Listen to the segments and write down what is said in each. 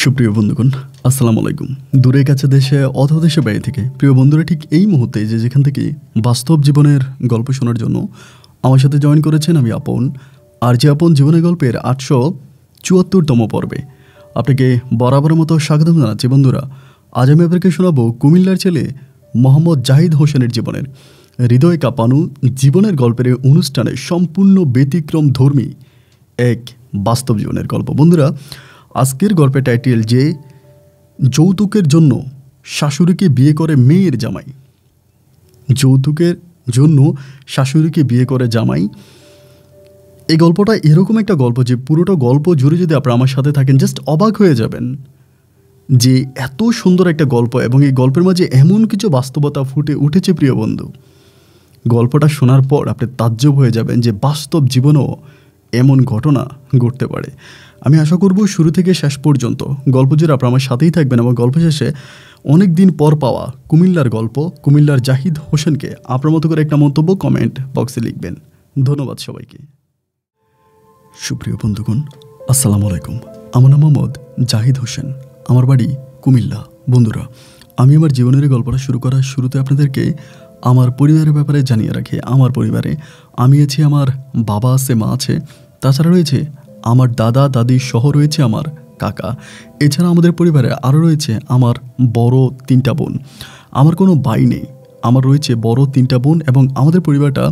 সুপ্রিয় বন্ধুগণ, আসসালামু আলাইকুম। দূরে কাছে দেশে অথবা দেশে বাইরে থেকে প্রিয় বন্ধুরা ঠিক এই মুহূর্তে যেখান থেকে বাস্তব জীবনের গল্প শোনার জন্য আমার সাথে জয়েন করেছেন আমি আপন। আর যে আপন জীবনের গল্পের 874তম পর্বে আপনাকে বরাবরের মতো স্বাগতম জানাচ্ছি। বন্ধুরা, আজ আমি আপনাকে শোনাবো কুমিল্লার ছেলে মোহাম্মদ জাহিদ হোসেনের জীবনের হৃদয় কাঁপানো জীবনের গল্পের অনুষ্ঠানে সম্পূর্ণ ব্যতিক্রম ধর্মী এক বাস্তব জীবনের গল্প। বন্ধুরা, আজকের গল্পের টাইটেল যে যৌতুকের জন্য শাশুড়িকে বিয়ে করে মেয়ের জামাই। যৌতুকের জন্য শাশুড়িকে বিয়ে করে জামাই। এই গল্পটা এরকম একটা গল্প যে পুরোটা গল্প জুড়ে যদি আপনারা আমার সাথে থাকেন জাস্ট অবাক হয়ে যাবেন যে এত সুন্দর একটা গল্প এবং এই গল্পের মাঝে এমন কিছু বাস্তবতা ফুটে উঠেছে। প্রিয় বন্ধু, গল্পটা শোনার পর আপনি তাজ্জব হয়ে যাবেন যে বাস্তব জীবনেও এমন ঘটনা ঘটতে পারে। আমি আশা করব শুরু থেকে শেষ পর্যন্ত গল্প জুড়ে আপনারা আমার সাথেই থাকবেন এবং গল্প শেষে অনেক দিন পর পাওয়া কুমিল্লার গল্প, কুমিল্লার জাহিদ হোসেনকে আপনার মতো করে একটা মন্তব্য কমেন্ট বক্সে লিখবেন। ধন্যবাদ সবাইকে। সুপ্রিয় বন্ধুগণ, আসসালামু আলাইকুম। আমার নাম মোহাম্মদ জাহিদ হোসেন, আমার বাড়ি কুমিল্লা। বন্ধুরা, আমি আমার জীবনের গল্পটা শুরু করার শুরুতে আপনাদেরকে আমার পরিবারের ব্যাপারে জানিয়ে রাখি। আমার পরিবারে আমি আছি, আমার বাবা আছে, মা আছে, তাছাড়া রয়েছে আমার দাদা দাদি সহ রয়েছে আমার কাকা। এছাড়া আমাদের পরিবারে আরও রয়েছে আমার বড় 3টা বোন। আমার কোনো ভাই নেই, আমার রয়েছে বড় 3টা বোন এবং আমাদের পরিবারটা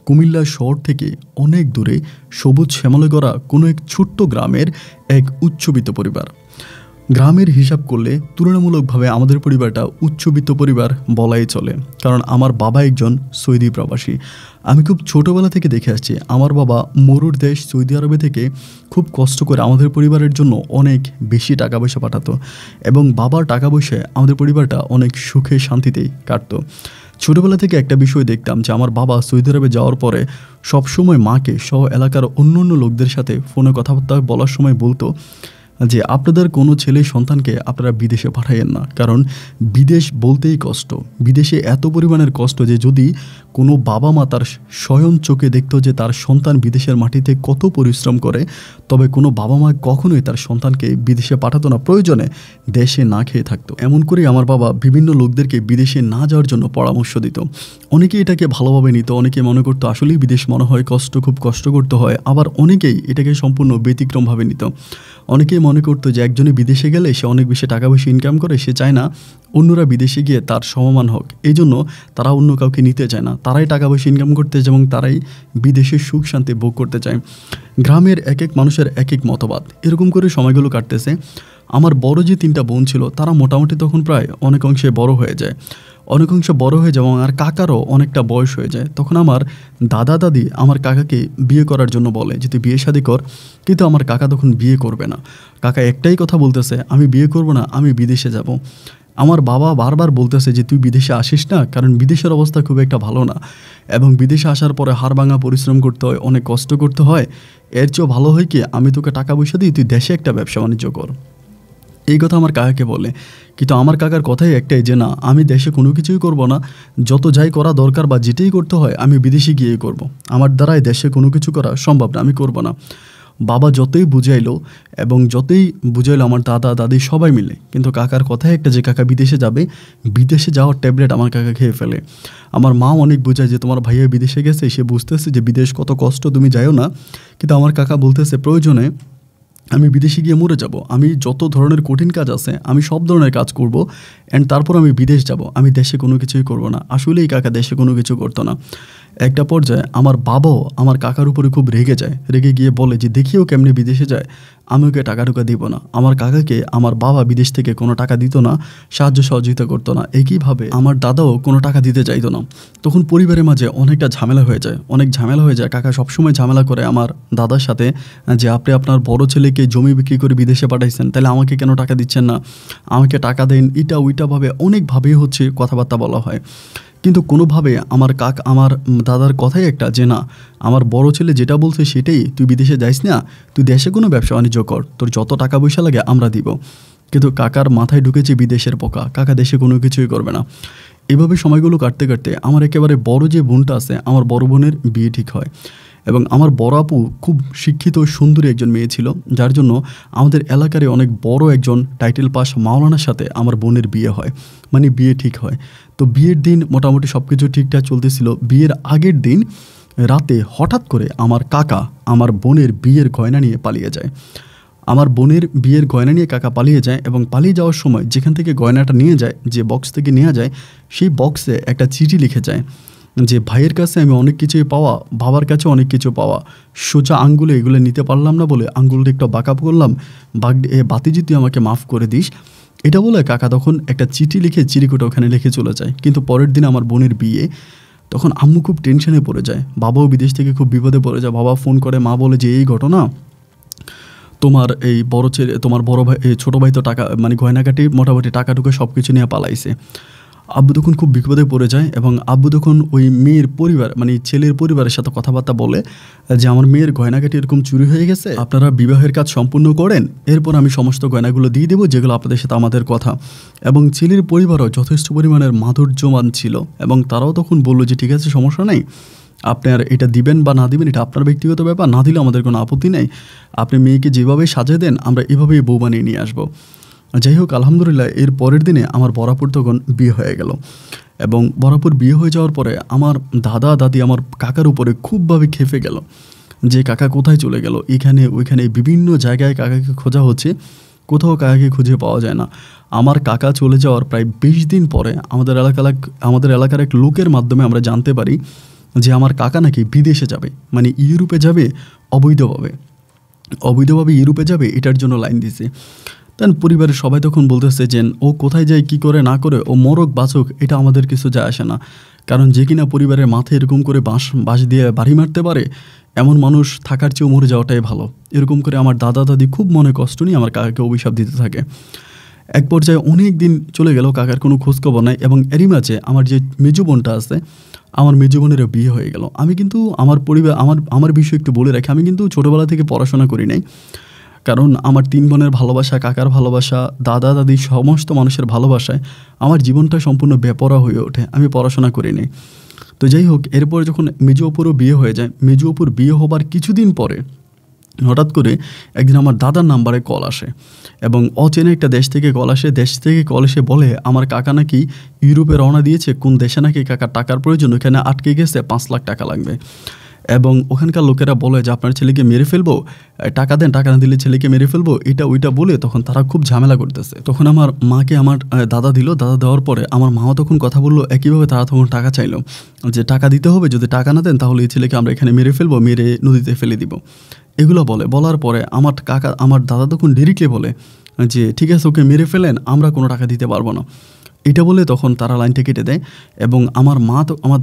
কুমিল্লা শহর থেকে অনেক দূরে সবুজ শ্যামলে গড়া কোনো এক ছোট্ট গ্রামের এক উচ্চবিত্ত পরিবার। গ্রামের হিসাব করলে তুলনামূলকভাবে আমাদের পরিবারটা উচ্চবিত্ত পরিবার বলাই চলে, কারণ আমার বাবা একজন সৌদি প্রবাসী। আমি খুব ছোটোবেলা থেকে দেখে আসছি আমার বাবা মরুর দেশ সৌদি আরবে থেকে খুব কষ্ট করে আমাদের পরিবারের জন্য অনেক বেশি টাকা পয়সা পাঠাতো এবং বাবার টাকা পয়সায় আমাদের পরিবারটা অনেক সুখে শান্তিতেই কাটতো। ছোটোবেলা থেকে একটা বিষয় দেখতাম যে আমার বাবা সৌদি আরবে যাওয়ার পরে সবসময় মাকে সহ এলাকার অন্য অন্য লোকদের সাথে ফোনে কথাবার্তা বলার সময় বলতো যে আপনাদের কোনো ছেলে সন্তানকে আপনারা বিদেশে পাঠাইয়েন না, কারণ বিদেশ বলতেই কষ্ট। বিদেশে এত পরিমাণের কষ্ট যে যদি কোনো বাবা মা তার স্বয়ং চোখে দেখতো যে তার সন্তান বিদেশের মাটিতে কত পরিশ্রম করে, তবে কোনো বাবা মা কখনোই তার সন্তানকে বিদেশে পাঠাতো না, প্রয়োজনে দেশে না খেয়ে থাকতো। এমন করেই আমার বাবা বিভিন্ন লোকদেরকে বিদেশে না যাওয়ার জন্য পরামর্শ দিত। অনেকেই এটাকে ভালোভাবে নিত, অনেকে মনে করতো আসলেই বিদেশ মনে হয় কষ্ট, খুব কষ্ট করতে হয়। আবার অনেকেই এটাকে সম্পূর্ণ ব্যতিক্রমভাবে নিত। অনেকেই মনে করতো যে একজনে বিদেশে গেলে সে অনেক বেশি টাকা পয়সা ইনকাম করে, সে চায় না অন্যরা বিদেশে গিয়ে তার সমমান হোক, এই জন্য তারা অন্য কাউকে নিতে চায় না। তারাই টাকা পয়সা ইনকাম করতে চায় এবং তারাই বিদেশের সুখ শান্তি ভোগ করতে চায়। গ্রামের এক এক মানুষের এক এক মতবাদ, এরকম করে সময়গুলো কাটতেছে। আমার বড় যে 3টা বোন ছিল তারা মোটামুটি তখন প্রায় অনেক অংশে বড় হয়ে যায়, এবং আর কাকারও অনেকটা বয়স হয়ে যায়। তখন আমার দাদা দাদি আমার কাকাকে বিয়ে করার জন্য বলে যে তুই বিয়ে শাদী কর, কিন্তু আমার কাকা তখন বিয়ে করবে না। কাকা একটাই কথা বলতেছে, আমি বিয়ে করব না, আমি বিদেশে যাব। আমার বাবা বারবার বলতেছে যে তুই বিদেশে আসিস না, কারণ বিদেশের অবস্থা খুব একটা ভালো না এবং বিদেশে আসার পরে হাড়ভাঙা পরিশ্রম করতে হয়, অনেক কষ্ট করতে হয়। এর চেয়েও ভালো হয় কি আমি তোকে টাকা পয়সা দিই, তুই দেশে একটা ব্যবসা বাণিজ্য কর। এই কথা আমার কাকাকে বলে, কিন্তু আমার কাকার কথাই একটাই যে না, আমি দেশে কোনো কিছুই করব না, যত যাই করা দরকার বা যেটাই করতে হয় আমি বিদেশে গিয়েই করব। আমার দ্বারাই দেশে কোনো কিছু করা সম্ভব না, আমি করব না। বাবা যতই বুঝাইলো আমার দাদা দাদি সবাই মিলে, কিন্তু কাকার কথাই একটা যে কাকা বিদেশে যাবে, বিদেশে যাওয়ার ট্যাবলেট আমার কাকা খেয়ে ফেলে। আমার মা অনেক বোঝায় যে তোমার ভাইয়া বিদেশে গেছে, সে বুঝতেছে যে বিদেশ কত কষ্ট, তুমি যাইও না। কিন্তু আমার কাকা বলতেছে প্রয়োজনে আমি বিদেশে গিয়ে মরে যাব, আমি যত ধরনের কঠিন কাজ আছে আমি সব ধরনের কাজ করব অ্যান্ড তারপর আমি বিদেশ যাব, আমি দেশে কোনো কিছুই করব না। আসলেই কাকা দেশে কোনো কিছু করতো না। একটা পর্যায়ে আমার বাবাও আমার কাকার উপরে খুব রেগে যায়, রেগে গিয়ে বলে যে দেখিও কেমনি বিদেশে যায়, আমি ওকে টাকা দিব না। আমার কাকাকে আমার বাবা বিদেশ থেকে কোনো টাকা দিত না, সাহায্য সহযোগিতা করতো না। একইভাবে আমার দাদাও কোনো টাকা দিতে চাইতো না। তখন পরিবারের মাঝে অনেকটা ঝামেলা হয়ে যায়। কাকা সবসময় ঝামেলা করে আমার দাদার সাথে যে আপনি আপনার বড় ছেলেকে জমি বিক্রি করে বিদেশে পাঠাইছেন, তাহলে আমাকে কেন টাকা দিচ্ছেন না, আমাকে টাকা দেন, এটা ওইটাভাবে অনেকভাবেই কথাবার্তা বলা হয়। কিন্তু কোনোভাবে আমার দাদার কথাই একটা যে না, আমার বড় ছেলে যেটা বলছে সেটাই, তুই বিদেশে যাইস না, তুই দেশে কোনো ব্যবসা বাণিজ্য কর, তোর যত টাকা পয়সা লাগে আমরা দিব। কিন্তু কাকার মাথায় ঢুকেছে বিদেশের পোকা, কাকা দেশে কোনো কিছুই করবে না। এভাবে সময়গুলো কাটতে কাটতে আমার একেবারে বড় যে বোনটা আছে, আমার বড় বোনের বিয়ে ঠিক হয় এবং আমার বড় আপু খুব শিক্ষিত সুন্দরী একজন মেয়ে ছিল, যার জন্য আমাদের এলাকারই অনেক বড় একজন টাইটেল পাস মাওলানার সাথে আমার বোনের বিয়ে হয়, মানে বিয়ে ঠিক হয়। তো বিয়ের দিন মোটামুটি সব কিছু ঠিকঠাক চলতেছিল। বিয়ের আগের দিন রাতে হঠাৎ করে আমার কাকা আমার বোনের বিয়ের গয়না নিয়ে পালিয়ে যায়। আমার বোনের বিয়ের গয়না নিয়ে কাকা পালিয়ে যায় এবং পালিয়ে যাওয়ার সময় যেখান থেকে গয়নাটা নিয়ে যায়, যে বক্স থেকে নেওয়া যায়, সেই বক্সে একটা চিঠি লিখে যায় যে ভাইয়ের কাছে আমি অনেক কিছুই পাওয়া, বাবার কাছে অনেক কিছু পাওয়া, সোজা আঙ্গুলে এগুলো নিতে পারলাম না বলে আঙ্গুলটা একটু বাঁকা করলাম, বাতিজি তুই আমাকে মাফ করে দিস। এটা বলে কাকা তখন একটা চিঠি লিখে চিরিকুটা ওখানে লিখে চলে যায়। কিন্তু পরের দিন আমার বোনের বিয়ে, তখন আম্মু খুব টেনশনে পড়ে যায়, বাবাও বিদেশ থেকে খুব বিপদে পড়ে যায়। বাবা ফোন করে, মা বলে যে এই ঘটনা, তোমার এই বড় ছেলে, তোমার বড় ভাই, ছোটো ভাই তো টাকা মানে গয়নাকাটি মোটামুটি টাকা টুকে সব কিছু নিয়ে পালাইছে। আব্বু তখন খুব বিপদে পড়ে যায় এবং আব্বু তখন ওই মেয়ের পরিবার মানে ছেলের পরিবারের সাথে কথাবার্তা বলে যে আমার মেয়ের গয়নাকাটি এরকম চুরি হয়ে গেছে, আপনারা বিবাহের কাজ সম্পূর্ণ করেন, এরপর আমি সমস্ত গয়নাগুলো দিয়ে দেবো যেগুলো আপনাদের সাথে আমাদের কথা। এবং ছেলের পরিবারও যথেষ্ট পরিমাণের মাধুর্যমান ছিল এবং তারাও তখন বললো যে ঠিক আছে, সমস্যা নেই, আপনার এটা দিবেন বা না দিবেন এটা আপনার ব্যক্তিগত ব্যাপার, না দিলে আমাদের কোনো আপত্তি নেই, আপনি মেয়েকে যেভাবে সাজিয়ে দেন আমরা এভাবেই বউ বানিয়ে নিয়ে আসবো। যাই হোক, আলহামদুলিল্লাহ এর পরের দিনে আমার বরাপুর তখন বিয়ে হয়ে গেল এবং বরাপুর বিয়ে হয়ে যাওয়ার পরে আমার দাদা দাদি আমার কাকার উপরে খুবভাবে খেপে গেল যে কাকা কোথায় চলে গেল, এখানে ওইখানে বিভিন্ন জায়গায় কাকাকে খোঁজা হচ্ছে, কোথাও কাকাকে খুঁজে পাওয়া যায় না। আমার কাকা চলে যাওয়ার প্রায় 20 দিন পরে আমাদের এলাকার এক লোকের মাধ্যমে আমরা জানতে পারি যে আমার কাকা নাকি বিদেশে যাবে, মানে ইউরোপে যাবে, অবৈধভাবে ইউরোপে যাবে, এটার জন্য লাইন দিছে। দেন পরিবারের সবাই তখন বলতেছে যে ও কোথায় যায়, কী করে না করে, ও মরক বাঁচুক এটা আমাদের কিছু যায় আসে না, কারণ যে কিনা পরিবারের মাথায় এরকম করে বাঁশ দিয়ে বাড়ি মারতে পারে, এমন মানুষ থাকার চেয়েও মরে যাওয়াটাই ভালো। এরকম করে আমার দাদা দাদি খুব মনে কষ্ট নিয়ে আমার কাকাকে অভিশাপ দিতে থাকে। এক পর্যায়ে অনেক দিন চলে গেল, কাকার কোনো খোঁজখবর নাই এবং এরই মাঝে আমার যে মেজো বোনটা আছে, আমার মেজো বোনেরও বিয়ে হয়ে গেল। আমি কিন্তু আমার বিষয় একটু বলে রাখি, আমি কিন্তু ছোটোবেলা থেকে পড়াশোনা করি নাই, কারণ আমার 3 বোনের ভালোবাসা, কাকার ভালোবাসা, দাদা দাদি সমস্ত মানুষের ভালোবাসায় আমার জীবনটা সম্পূর্ণ বেপরোয়া হয়ে ওঠে, আমি পড়াশোনা করি নাই। তো যাই হোক, এরপর যখন মেজো অপুরও বিয়ে হয়ে যায়, মেজো অপুর বিয়ে হবার কিছুদিন পরে হঠাৎ করে একদিন আমার দাদার নাম্বারে কল আসে এবং অচেনা একটা দেশ থেকে কল আসে। দেশ থেকে কল এসে বলে আমার কাকা নাকি ইউরোপে রওনা দিয়েছে, কোন দেশে নাকি কাকার টাকার প্রয়োজন, ওখানে আটকে গেছে, 5 লাখ টাকা লাগবে। এবং ওখানকার লোকেরা বলে যে আপনার ছেলেকে মেরে ফেলবো, টাকা দেন, টাকা না দিলে ছেলেকে মেরে ফেলবো, এটা ওইটা বলে তখন তারা খুব ঝামেলা করতেছে। তখন আমার মাকে আমার দাদা দিল, দাদা দেওয়ার পরে আমার মাও তখন কথা বললো একইভাবে, তারা তখন টাকা চাইলো যে টাকা দিতে হবে, যদি টাকা না দেন তাহলে এই ছেলেকে আমরা এখানে মেরে ফেলবো, মেরে নদীতে ফেলে দিব, এগুলো বলার পরে আমার দাদা তখন ডিরেক্টলি বলে যে ঠিক আছে, ওকে মেরে ফেলেন, আমরা কোনো টাকা দিতে পারবো না, এটা বলে তখন তারা লাইনটা কেটে দেয়। এবং আমার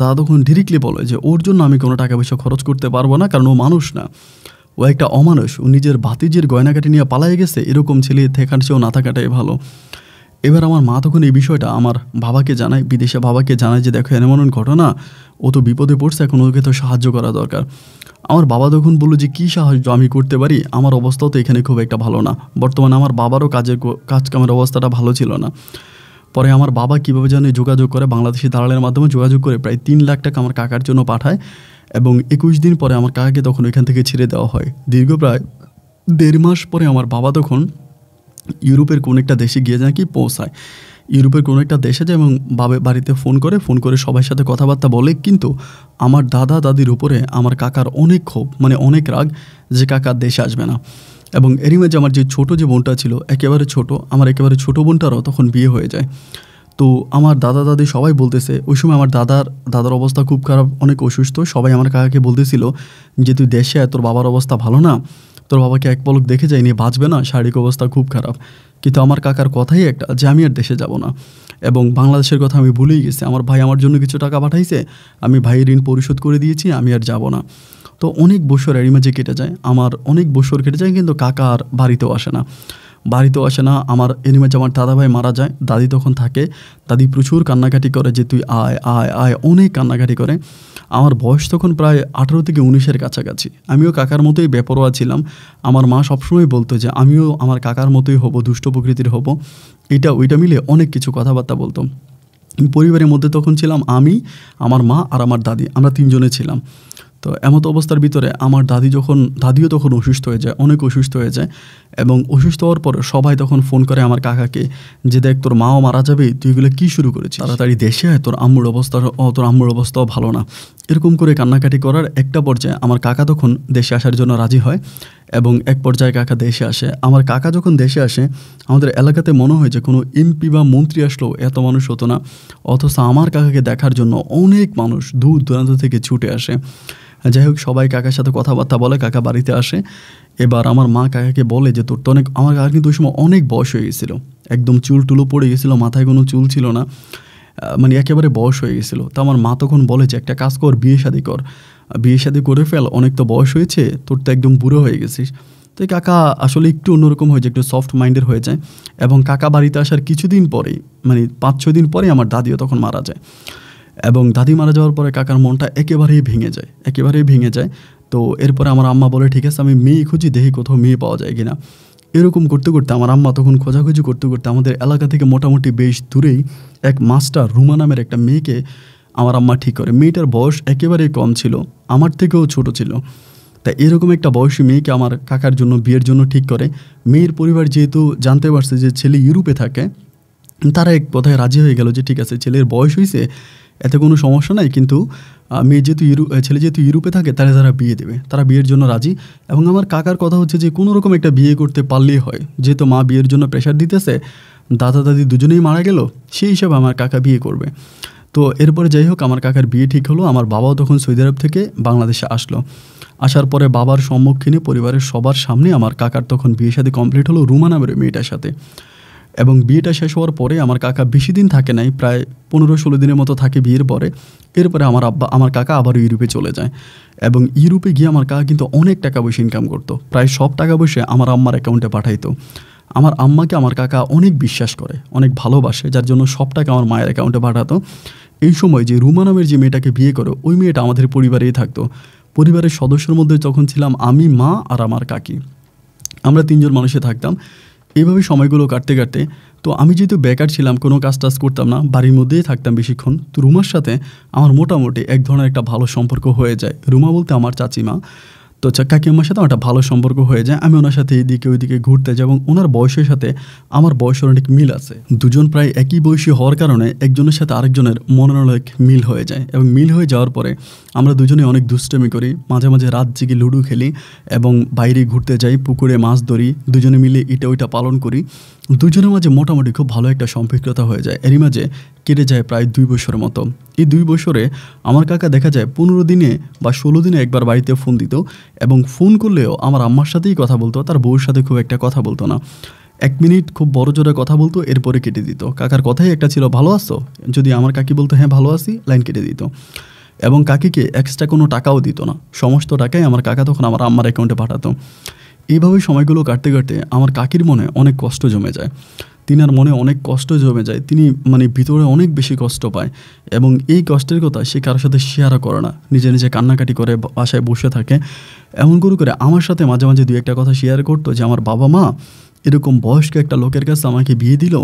দাদা তখন ডিরেক্টলি বলে যে ওর জন্য আমি কোনো টাকা পয়সা খরচ করতে পারবো না, কারণ ও মানুষ না, ও একটা অমানুষ, ও নিজের ভাতিজির গয়নাকাটি নিয়ে পালাই গেছে, এরকম ছেলে থাকার চেয়েও না থাকাটাই ভালো। এবার আমার মা তখন এই বিষয়টা আমার বাবাকে জানায়, বিদেশে বাবাকে জানায় যে দেখো এমন ঘটনা, ও তো বিপদে পড়ছে, এখন ওকে তো সাহায্য করা দরকার। আমার বাবা তখন বললো যে কী সাহায্য আমি করতে পারি, আমার অবস্থাও তো এখানে খুব একটা ভালো না, বর্তমানে আমার বাবারও কাজকামের অবস্থাটা ভালো ছিল না। পরে আমার বাবা কীভাবে যেন যোগাযোগ করে, বাংলাদেশি দালালের মাধ্যমে যোগাযোগ করে প্রায় 3 লাখ টাকা আমার কাকার জন্য পাঠায় এবং 21 দিন পরে আমার কাকাকে তখন ওইখান থেকে ছেড়ে দেওয়া হয়। দীর্ঘ প্রায় 1.5 মাস পরে আমার বাবা তখন ইউরোপের কোনো একটা দেশে গিয়ে নাকি পৌঁছায়, ইউরোপের কোনো একটা দেশে যায় এবং বাড়িতে ফোন করে সবার সাথে কথাবার্তা বলে। কিন্তু আমার দাদা দাদির উপরে আমার কাকার অনেক ক্ষোভ, মানে অনেক রাগ যে কাকা দেশে আসবে না। এবং এরই মাঝে আমার যে ছোটো যে বোনটা ছিল, একেবারে ছোটো বোনটারও তখন বিয়ে হয়ে যায়। তো আমার দাদা দাদি সবাই বলতেছে, ওই সময় আমার দাদার অবস্থা খুব খারাপ, অনেক অসুস্থ, সবাই আমার কাকাকে বলতেছিল যে তুই দেশে আয়, তোর বাবার অবস্থা ভালো না, তোর বাবাকে এক পলক দেখে যায়নি, বাঁচবে না, শারীরিক অবস্থা খুব খারাপ। কিন্তু আমার কাকার কথাই একটা যে আমি আর দেশে যাব না এবং বাংলাদেশের কথা আমি ভুলেই গেছি, আমার ভাই আমার জন্য কিছু টাকা পাঠাইছে, আমি ভাইয়ের ঋণ পরিশোধ করে দিয়েছি, আমি আর যাব না। তো অনেক বছর এরই মাঝে কেটে যায়, কিন্তু কাকা আর বাড়িতেও আসে না। আমার এরই মাঝে আমার দাদাভাই মারা যায়, দাদি তখন থাকে, দাদি প্রচুর কান্নাকাটি করে যে তুই আয় আয় আয়, অনেক কান্নাকাটি করে। আমার বয়স তখন প্রায় 18 থেকে 19-এর কাছাকাছি। আমিও কাকার মতোই বেপরোয়া ছিলাম। আমার মা সবসময় বলতো যে আমিও আমার কাকার মতোই হব, দুষ্ট প্রকৃতির হব, এটা ওইটা মিলে অনেক কিছু কথাবার্তা বলতো। পরিবারের মধ্যে তখন ছিলাম আমি, আমার মা আর আমার দাদি, আমরা 3 জনে ছিলাম। তো এমতো অবস্থার ভিতরে আমার দাদিও তখন অসুস্থ হয়ে যায়, অনেক অসুস্থ হয়ে যায়। এবং অসুস্থ হওয়ার পর সবাই তখন ফোন করে আমার কাকাকে যে, দেখ তোর মাও মারা যাবে, তুই এগুলো কী শুরু করেছিস, তাড়াতাড়ি দেশে আয়, তোর আম্মুর অবস্থাও ভালো না। এরকম করে কান্নাকাটি করার একটা পর্যায়ে আমার কাকা তখন দেশে আসার জন্য রাজি হয় এবং এক পর্যায়ে কাকা দেশে আসে। আমার কাকা যখন দেশে আসে, আমাদের এলাকাতে মনে হয় যে কোনো এমপি বা মন্ত্রী আসলেও এত মানুষ হতো না, অথচ আমার কাকাকে দেখার জন্য অনেক মানুষ দূর দূরান্ত থেকে ছুটে আসে। যাই হোক, সবাই কাকার সাথে কথাবার্তা বলে, কাকা বাড়িতে আসে। এবার আমার মা কাকাকে বলে যে তোর তো অনেক, আমার কাকার কিন্তু ওই সময় অনেক বয়স হয়ে গেছিলো, একদম চুল টুলো পড়ে গেছিলো, মাথায় কোনো চুল ছিল না, মানে একেবারে বয়স হয়ে গেছিলো। তো আমার মা তখন বলে যে একটা কাজ কর, বিয়ে শাদি করে ফেল, অনেক তো বয়স হয়েছে, তোর তো একদম বুড়ো হয়ে গেছিস। তো কাকা আসলে একটু অন্যরকম হয়ে যায়, একটু সফট মাইন্ডের হয়ে যায়। এবং কাকা বাড়িতে আসার কিছুদিন পরেই, মানে 5-6 দিন পরে আমার দাদিও তখন মারা যায়। এবং দাদি মারা যাওয়ার পরে কাকার মনটা একেবারেই ভেঙে যায়। তো এরপরে আমার আম্মা বলে, ঠিক আছে আমি মেয়ে খুঁজি, দেখি কোথাও মেয়ে পাওয়া যায় কিনা। এরকম করতে করতে আমার আম্মা তখন খোঁজাখুঁজি করতে করতে আমাদের এলাকা থেকে মোটামুটি বেশ দূরেই এক মাস্টার রুমা নামের একটা মেয়েকে আমার আম্মা ঠিক করে। মেয়েটার বয়স একেবারেই কম ছিল, আমার থেকেও ছোট ছিল। তাই এরকম একটা বয়সী মেয়েকে আমার কাকার জন্য বিয়ের জন্য ঠিক করে। মেয়ের পরিবার যেহেতু জানতে পারছে যে ছেলে ইউরোপে থাকে, তারা এক কথায় রাজি হয়ে গেল যে ঠিক আছে, ছেলের বয়স হয়েছে, এতে কোনো সমস্যা নাই, কিন্তু ছেলে যেহেতু ইউরোপে থাকে তাহলে তারা বিয়ে দেবে, তারা বিয়ের জন্য রাজি। এবং আমার কাকার কথা হচ্ছে যে কোনো রকম একটা বিয়ে করতে পারলেই হয়, যেহেতু মা বিয়ের জন্য প্রেশার দিতেছে, দাদা দাদি দুজনেই মারা গেল, সেই হিসাবে আমার কাকা বিয়ে করবে। তো এরপরে যাই হোক, আমার কাকার বিয়ে ঠিক হলো। আমার বাবাও তখন সৌদি আরব থেকে বাংলাদেশে আসলো। আসার পরে বাবার সম্মুখীনে পরিবারের সবার সামনে আমার কাকার তখন বিয়ে শাদী কমপ্লিট হলো রুমা নামের মেয়েটার সাথে। এবং বিয়েটা শেষ হওয়ার পরে আমার কাকা বেশি দিন থাকে নাই, প্রায় 15-16 দিনের মতো থাকে বিয়ের পরে। এরপরে আমার কাকা আবারও ইউরোপে চলে যায়। এবং ইউরোপে গিয়ে আমার কাকা কিন্তু অনেক টাকা পয়সা ইনকাম করতো, প্রায় সব টাকা পয়সা আমার আম্মার অ্যাকাউন্টে পাঠাইতো। আমার আম্মাকে আমার কাকা অনেক বিশ্বাস করে, অনেক ভালোবাসে, যার জন্য সব টাকা আমার মায়ের অ্যাকাউন্টে পাঠাতো। এই সময় যে রুমা নামের যে মেয়েটাকে বিয়ে করে, ওই মেয়েটা আমাদের পরিবারেই থাকতো। পরিবারের সদস্যের মধ্যে যখন ছিলাম আমি, মা আর আমার কাকি, আমরা 3 জন মানুষে থাকতাম। এইভাবে সময়গুলো কাটতে কাটতে, তো আমি যেহেতু বেকার ছিলাম, কোনো কাজ টাজ করতাম না, বাড়ির মধ্যেই থাকতাম বেশিক্ষণ। তো রুমার সাথে আমার মোটামুটি এক ধরনের একটা ভালো সম্পর্ক হয়ে যায়। রুমা বলতে আমার চাচিমা। তো কাকিমার সাথে আমার একটা ভালো সম্পর্ক হয়ে যায়। আমি ওনার সাথে এইদিকে ওইদিকে ঘুরতে যাই এবং ওনার বয়সের সাথে আমার বয়সের অনেক মিল আছে। দুজন প্রায় একই বয়সী হওয়ার কারণে একজনের সাথে আরেকজনের মনের অনেক মিল হয়ে যায়। এবং মিল হয়ে যাওয়ার পরে আমরা দুজনে অনেক দুষ্টামি করি, মাঝে মাঝে রাত জেগে লুডো খেলি এবং বাইরে ঘুরতে যাই, পুকুরে মাছ ধরি, দুজনে মিলে এটা ওইটা পালন করি। দুজনের মাঝে মোটামুটি খুব ভালো একটা সম্পৃক্ততা হয়ে যায়। এরই মাঝে কেটে যায় প্রায় 2 বছরের মতো। এই 2 বছরে আমার কাকা দেখা যায় 15 দিনে বা 16 দিনে একবার বাড়িতে ফোন দিত এবং ফোন করলেও আমার আম্মার সাথেই কথা বলতো, তার বউর সাথে খুব একটা কথা বলতো না। 1 মিনিট খুব বড় জোরে কথা বলতো, এরপরে কেটে দিত। কাকার কথাই একটা ছিল, ভালো আছো? যদি আমার কাকি বলতো হ্যাঁ ভালো আছি, লাইন কেটে দিত। এবং কাকিকে এক্সট্রা কোনো টাকাও দিত না, সমস্ত টাকাই আমার কাকা তখন আমার আম্মার অ্যাকাউন্টে পাঠাতো। এইভাবে সময়গুলো কাটতে কাটতে আমার কাকির মনে অনেক কষ্ট জমে যায়। তিনার মনে অনেক কষ্ট জমে যায়, তিনি মানে ভিতরে অনেক বেশি কষ্ট পায় এবং এই কষ্টের কথা সে কারোর সাথে শেয়ারও করে না, নিজে নিজে কান্নাকাটি করে বাসায় বসে থাকে। এমন করে আমার সাথে মাঝে মাঝে 2-1টা কথা শেয়ার করতো যে আমার বাবা মা এরকম বয়স্ক একটা লোকের কাছে আমাকে বিয়ে দিল,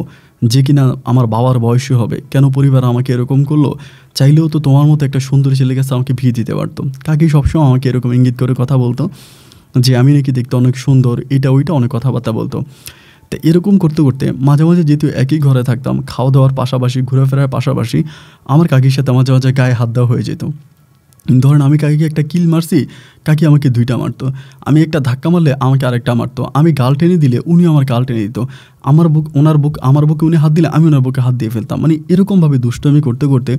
যে কিনা আমার বাবার বয়সী হবে, কেন পরিবার আমাকে এরকম করলো, চাইলেও তো তোমার মতো একটা সুন্দর ছেলের কাছে আমাকে বিয়ে দিতে পারতো। কাকি সবসময় আমাকে এরকম ইঙ্গিত করে কথা বলতো যে আমি নাকি দেখতে অনেক সুন্দর, এটা ওইটা অনেক কথাবার্তা বলতো। তো এরকম করতে করতে মাঝে মাঝে যেহেতু একই ঘরে থাকতাম, খাওয়া দাওয়ার পাশাপাশি ঘোরাফেরার পাশাপাশি আমার কাকির সাথে মাঝে মাঝে গায়ে হাত দেওয়া হয়ে যেত। ধরেন আমি কাকিকে একটা কিল মারছি, কাকি আমাকে 2টা মারতো, আমি একটা ধাক্কা মারলে আমাকে আরেকটা মারতো, আমি গাল টেনে দিলে উনি আমার গাল টেনে দিত, আমার বুকে উনি হাত দিলে আমি ওনার বুকে হাত দিয়ে ফেলতাম। মানে এরকমভাবে দুষ্টমি করতে করতে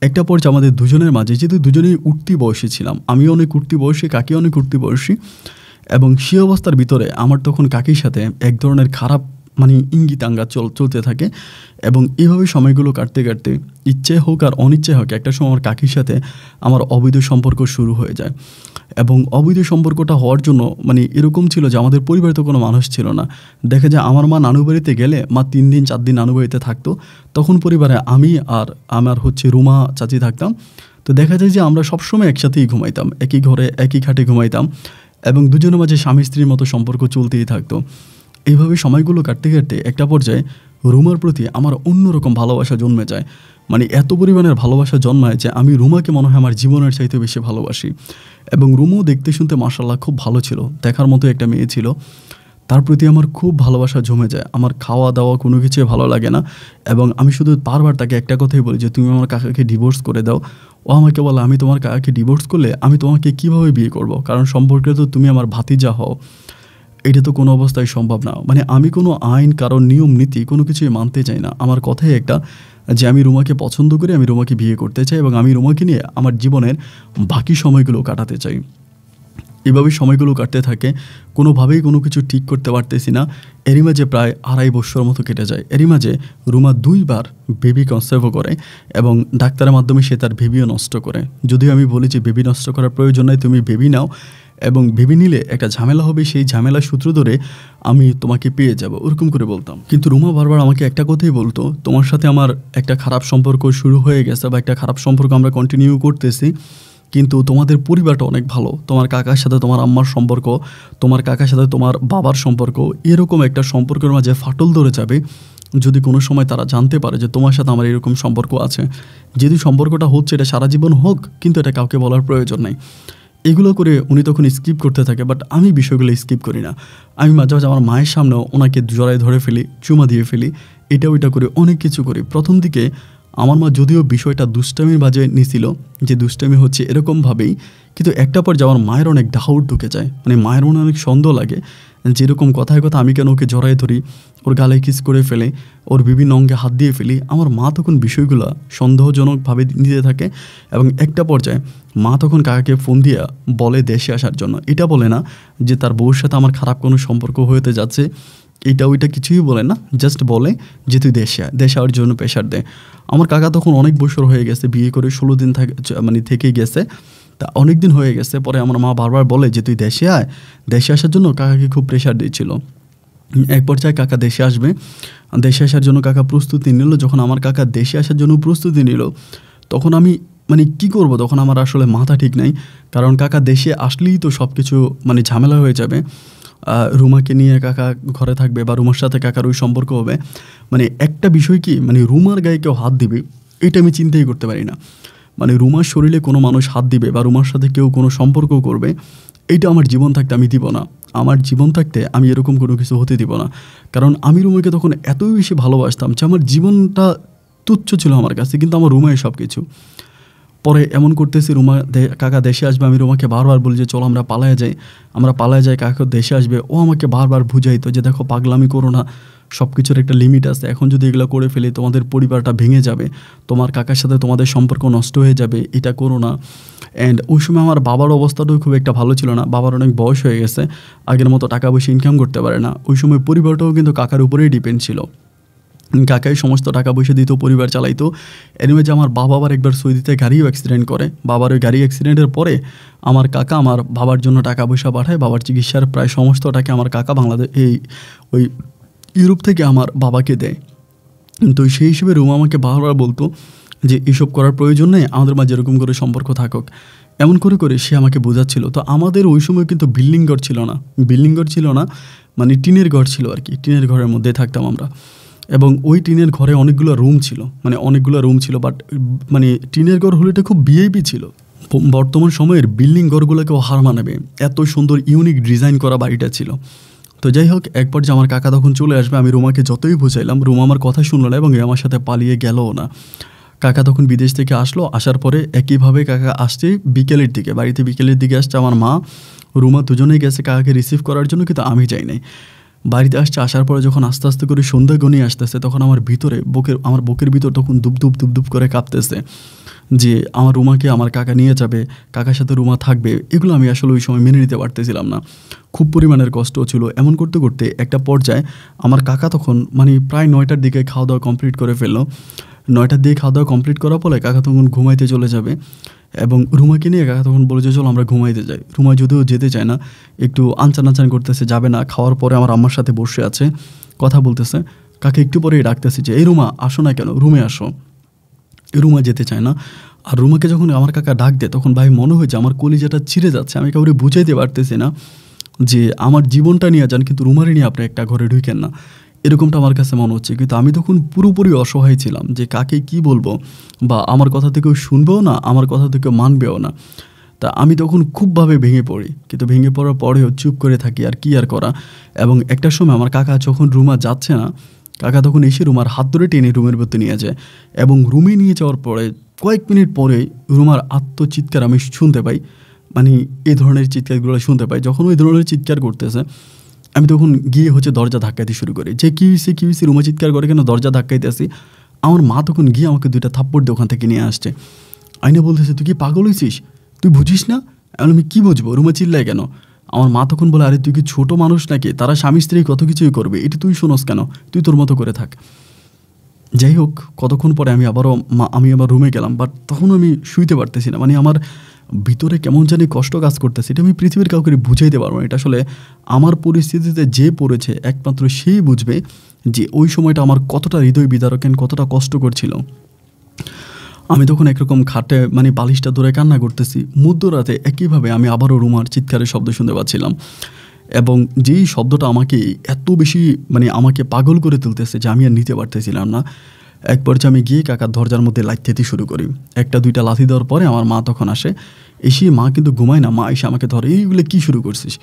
একটা পর্যায়ে আমাদের দুজনের মাঝে, যেহেতু দুজনেই উঠতি বয়সী ছিলাম, আমিও অনেক উঠতি বয়সী, কাকি অনেক উঠতি বয়সী, এবং সে অবস্থার ভিতরে আমার তখন কাকির সাথে এক ধরনের খারাপ মানে ইঙ্গিতাঙ্গা চলতে থাকে। এবং এইভাবে সময়গুলো কাটতে কাটতে ইচ্ছে হোক আর অনিচ্ছে হোক একটা সময় আমার কাকির সাথে আমার অবৈধ সম্পর্ক শুরু হয়ে যায়। এবং অবৈধ সম্পর্কটা হওয়ার জন্য মানে এরকম ছিল যে আমাদের পরিবারে তো কোনো মানুষ ছিল না। দেখা যায় আমার মা নানু বাড়িতে গেলে মা 3 দিন 4 দিন নানু বাড়িতে থাকতো, তখন পরিবারে আমি আর আমার রুমা চাচি থাকতাম। তো দেখা যায় যে আমরা সবসময় একসাথেই ঘুমাইতাম, একই ঘরে একই খাটে ঘুমাইতাম এবং দুজনের মাঝে স্বামী স্ত্রীর মতো সম্পর্ক চলতেই থাকতো। এইভাবে সময়গুলো কাটতে কাটতে একটা পর্যায়ে রুমার প্রতি আমার অন্যরকম ভালোবাসা জন্মে যায়। মানে এত পরিমাণের ভালোবাসা জন্মায় যে আমি রুমাকে মনে হয় আমার জীবনের চাইতে বেশি ভালোবাসি। এবং রুমও দেখতে শুনতে মাশাআল্লাহ খুব ভালো ছিল, দেখার মতো একটা মেয়ে ছিল। তার প্রতি আমার খুব ভালোবাসা জমে যায়, আমার খাওয়া দাওয়া কোনো কিছুই ভালো লাগে না। এবং আমি শুধু বারবার তাকে একটা কথাই বলি যে তুমি আমার কাকাকে ডিভোর্স করে দাও। ও আমাকে বলে আমি তোমার কাকাকে ডিভোর্স করলে আমি তোমাকে কীভাবে বিয়ে করব, কারণ সম্পর্কে তো তুমি আমার ভাতিজা হও, এটা তো কোনো অবস্থায় সম্ভব না। মানে আমি কোনো আইন, কারণ নিয়ম নীতি কোনো কিছুই মানতে চাই না। আমার কথাই একটা, যে আমি রুমাকে পছন্দ করি, আমি রুমাকে বিয়ে করতে চাই এবং আমি রুমাকে নিয়ে আমার জীবনের বাকি সময়গুলো কাটাতে চাই। এভাবেই সময়গুলো কাটতে থাকে, কোনোভাবেই কোনো কিছু ঠিক করতে পারতেছি না। এরই মাঝে প্রায় 2.5 বছর মতো কেটে যায়। এরই মাঝে রুমা 2বার বেবি কনসেপ্টও করে এবং ডাক্তারের মাধ্যমে সে তার বেবিও নষ্ট করে। যদিও আমি বলি যে বেবি নষ্ট করার প্রয়োজন নাই, তুমি বেবি নাও, এবং বেবি নিলে একটা ঝামেলা হবে, সেই ঝামেলার সূত্র ধরে আমি তোমাকে পেয়ে যাব, ওরকম করে বলতাম। কিন্তু রুমা বারবার আমাকে একটা কথাই বলতো, তোমার সাথে আমার একটা খারাপ সম্পর্ক শুরু হয়ে গেছে বা একটা খারাপ সম্পর্ক আমরা কন্টিনিউ করতেছি, কিন্তু তোমাদের পরিবারটা অনেক ভালো, তোমার কাকার সাথে তোমার আম্মার সম্পর্ক, তোমার কাকার সাথে তোমার বাবার সম্পর্ক, এরকম একটা সম্পর্কের মাঝে ফাটল ধরে যাবে যদি কোনো সময় তারা জানতে পারে যে তোমার সাথে আমার এরকম সম্পর্ক আছে। যদি সম্পর্কটা হচ্ছে এটা সারা জীবন হোক, কিন্তু এটা কাউকে বলার প্রয়োজন নেই। এগুলো করে উনি তখন স্কিপ করতে থাকে, বাট আমি বিষয়গুলো স্কিপ করি না। আমি মাঝে মাঝে আমার মায়ের সামনেও ওনাকে জড়ায় ধরে ফেলি, চুমা দিয়ে ফেলি, এটা ওইটা করে অনেক কিছু করি। প্রথম দিকে আমার মা যদিও বিষয়টা দুষ্টামির বাজে নিছিল, যে দুষ্টামি হচ্ছে এরকমভাবেই, কিন্তু একটা পর যে আমার মায়ের অনেক ডাউট ঢুকে যায়, মানে মায়ের মনে অনেক সন্দেহ লাগে, যেরকম কথায় কথা আমি কেন ওকে জড়ায় ধরি, ওর গালে কিস করে ফেলে, ওর বিভিন্ন অঙ্গে হাত দিয়ে ফেলি। আমার মা তখন বিষয়গুলো সন্দেহজনকভাবে নিতে থাকে এবং একটা পর্যায়ে মা তখন কাকাকে ফোন দিয়ে বলে দেশে আসার জন্য। এটা বলে না যে তার বউর সাথে আমার খারাপ কোনো সম্পর্ক হতে যাচ্ছে, এটা ওইটা কিছুই বলে না, জাস্ট বলে যে তুই দেশে আসার জন্য প্রেশার দেয়। আমার কাকা তখন অনেক বছর হয়ে গেছে, বিয়ে করে 16 দিন থেকে গেছে, তা অনেক দিন হয়ে গেছে। পরে আমার মা বারবার বলে যে তুই দেশে আসার জন্য কাকাকে খুব প্রেশার দিয়েছিল। এক পর্যায়ে কাকা দেশে আসবে, দেশে আসার জন্য কাকা প্রস্তুতি নিল। যখন আমার কাকা দেশে আসার জন্য প্রস্তুতি নিল, তখন আমি কী করব, তখন আমার আসলে মাথা ঠিক নাই, কারণ কাকা দেশে আসলেই তো সব কিছু ঝামেলা হয়ে যাবে। রুমাকে নিয়ে কাকা ঘরে থাকবে বা রুমার সাথে কাকার ওই সম্পর্ক হবে, একটা বিষয় কি, রুমার গায়ে কেউ হাত দিবে, এটা আমি চিন্তাই করতে পারি না। রুমার শরীরে কোনো মানুষ হাত দিবে বা রুমার সাথে কেউ কোনো সম্পর্ক করবে, এইটা আমার জীবন থাকতে আমি দিব না। আমার জীবন থাকতে আমি এরকম কোনো কিছু হতে দিব না, কারণ আমি রুমাকে তখন এতই বেশি ভালোবাসতাম যে আমার জীবনটা তুচ্ছ ছিল আমার কাছে, কিন্তু আমার রুমাই সব কিছু। পরে এমন করতেছি, কাকা দেশে আসবে, আমি রুমাকে বারবার বলি যে চলো আমরা পালায় যাই, কাকা দেশে আসবে। ও আমাকে বারবার বুঝাইতো যে দেখো পাগলামি করো না, সব কিছুর একটা লিমিট আছে, এখন যদি এগুলো করে ফেলি তোমাদের পরিবারটা ভেঙে যাবে, তোমার কাকার সাথে তোমাদের সম্পর্ক নষ্ট হয়ে যাবে, এটা করো না। অ্যান্ড ওই সময় আমার বাবার অবস্থাটাও খুব একটা ভালো ছিল না, বাবার অনেক বয়স হয়ে গেছে, আগের মতো টাকা পয়সা ইনকাম করতে পারে না। ওই সময় পরিবারটাও কিন্তু কাকার উপরেই ডিপেন্ড ছিল, কাকাই সমস্ত টাকা পয়সা দিত, পরিবার চালাইতো। এনিওয়ে যে আমার বাবা আবার একবার সৌদিতে গাড়িও অ্যাক্সিডেন্ট করে, বাবার ওই গাড়ি অ্যাক্সিডেন্টের পরে আমার কাকা আমার বাবার জন্য টাকা পয়সা পাঠায়, বাবার চিকিৎসার প্রায় সমস্ত টাকা আমার কাকা ওই ইউরোপ থেকে আমার বাবাকে দেয়। তো সেই হিসেবে রুমা আমাকে বারবার বলতো যে এসব করার প্রয়োজন নেই, আমাদের মাঝে এরকম করে সম্পর্ক থাকুক, এমন করে করে সে আমাকে বোঝাচ্ছিল। তো আমাদের ওই সময় কিন্তু বিল্ডিং ঘর ছিল না, টিনের ঘর ছিল আর কি, টিনের ঘরের মধ্যে থাকতাম আমরা। এবং ওই টিনের ঘরে অনেকগুলো রুম ছিল, বাট টিনের ঘর হলে এটা খুব ভিআইপি ছিল। বর্তমান সময়ের বিল্ডিং ঘরগুলোকেও হার মানাবে, এত সুন্দর ইউনিক ডিজাইন করা বাড়িটা ছিল। তো যাই হোক, এক পর্যায়ে আমার কাকা তখন চলে আসবে, আমি রুমাকে যতই বুঝাইলাম, রুমা আমার কথা শুনলো না এবং আমার সাথে পালিয়ে গেলও না। কাকা তখন বিদেশ থেকে আসলো, আসার পরে একইভাবে কাকা আসছে বিকেলের দিকে, বাড়িতে বিকেলের দিকে আসছে। আমার মা রুমা দুজনেই গেছে কাকাকে রিসিভ করার জন্য, কিন্তু আমি যাই নাই। বাড়িতে আসছে, আসার পরে যখন আস্তে আস্তে করে সন্ধ্যা গনিয়ে আসতেছে, তখন আমার বুকের ভিতর তখন দুপ করে কাঁপতেছে যে আমার রুমাকে আমার কাকা নিয়ে যাবে, কাকার সাথে রুমা থাকবে। এগুলো আমি আসলে ওই সময় মেনে নিতে পারতেছিলাম না, খুব পরিমাণের কষ্ট ছিল। এমন করতে করতে একটা পর্যায়ে আমার কাকা তখন প্রায় 9টার দিকে খাওয়া দাওয়া কমপ্লিট করে ফেললো। 9টার দিকে খাওয়া দাওয়া কমপ্লিট করার পরে কাকা তখন ঘুমাইতে চলে যাবে এবং রুমাকে নিয়ে কাকা তখন বলে যে চলো আমরা ঘুমাইতে যাই। রুমা যদিও যেতে চায় না, একটু আনচান করতেছে, যাবে না। খাওয়ার পরে আমার আম্মার সাথে বসে আছে, কথা বলতেছে। কাকে একটু পরেই ডাকতেছে যে এই রুমা আসো না কেন, রুমে আসো। রুমা যেতে চায় না। আর রুমাকে যখন আমার কাকা ডাক দেয়, তখন ভাই মনে হয় যে আমার কলিজাটা ছিঁড়ে যাচ্ছে। আমি কাউরে বুঝাইতে পারতেছি না যে আমার জীবনটা নিয়ে যান, কিন্তু রুমারে নিয়ে আপনি একটা ঘরে ঢুকেন না। এরকমটা আমার কাছে মনে হচ্ছে। কিন্তু আমি তখন পুরোপুরি অসহায় ছিলাম যে কাকে কি বলবো, বা আমার কথা থেকেও শুনবেও না, আমার কথা থেকেও মানবেও না। তা আমি তখন খুবভাবে ভেঙে পড়ি, কিন্তু ভেঙে পড়ার পরেও চুপ করে থাকি, আর কি আর করা। এবং একটা সময় আমার কাকা যখন রুমা যাচ্ছে না, কাকা তখন এসে রুমার হাত ধরে টেনে রুমের ভিতরে নিয়ে যায়, এবং রুমে নিয়ে যাওয়ার পরে কয়েক মিনিট পরে রুমার আত্মচিৎকার আমি শুনতে পাই। মানে এই ধরনের চিৎকারগুলো শুনতে পাই। যখন ওই ধরনের চিৎকার করতেছে, আমি তখন গিয়ে দরজা ধাক্কাইতে শুরু করি, যে কী হয়েছে রুমা চিৎকার করে কেন, দরজা ধাক্কাইতে আসি। আমার মা তখন গিয়ে আমাকে 2টা থাপ্পড় দিয়ে ওখান থেকে নিয়ে আসছে। আইনা বলতেছে, তুই কি পাগল হয়েছিস, তুই বুঝিস না? আমি কী বুঝবো, রুমা চিল্লায় কেন? আমার মা তখন বলে, আরে তুই কি ছোটো মানুষ নাকি, তারা স্বামী স্ত্রী কত কিছুই করবে, এটা তুই শোনস কেন, তুই তোর মতো করে থাক। যাই হোক, কতক্ষণ পরে আমি আবার রুমে গেলাম, বাট তখন আমি শুইতে পারতেছি না। মানে আমার ভিতরে কেমন জানি কষ্ট কাজ করতেছে, এটা আমি পৃথিবীর কাউকে বুঝাইতে পারবো না। এটা আসলে আমার পরিস্থিতিতে যে পড়েছে একমাত্র সেই বুঝবে যে ওই সময়টা আমার কতটা হৃদয় বিদারক, কতটা কষ্ট করছিল। আমি তখন একরকম খাটে মানে বালিশটা ধরে কান্না করতেছি। মধ্যরাতে একইভাবে আমি আবারও রুমার চিৎকারের শব্দ শুনতে পাচ্ছিলাম, এবং যেই শব্দটা আমাকে এত বেশি মানে আমাকে পাগল করে তুলতেছে যে আমি আর নিতে পারতেছিলাম না। এক পর্যায়ে আমি গিয়ে কাকার দরজার মধ্যে লাথি শুরু করি। 1-2টা লাথি দেওয়ার পরে আমার মা তখন আসে। এসে মা কিন্তু ঘুমায় না, মা এসে আমাকে ধরে, এইগুলো কী শুরু করছিস?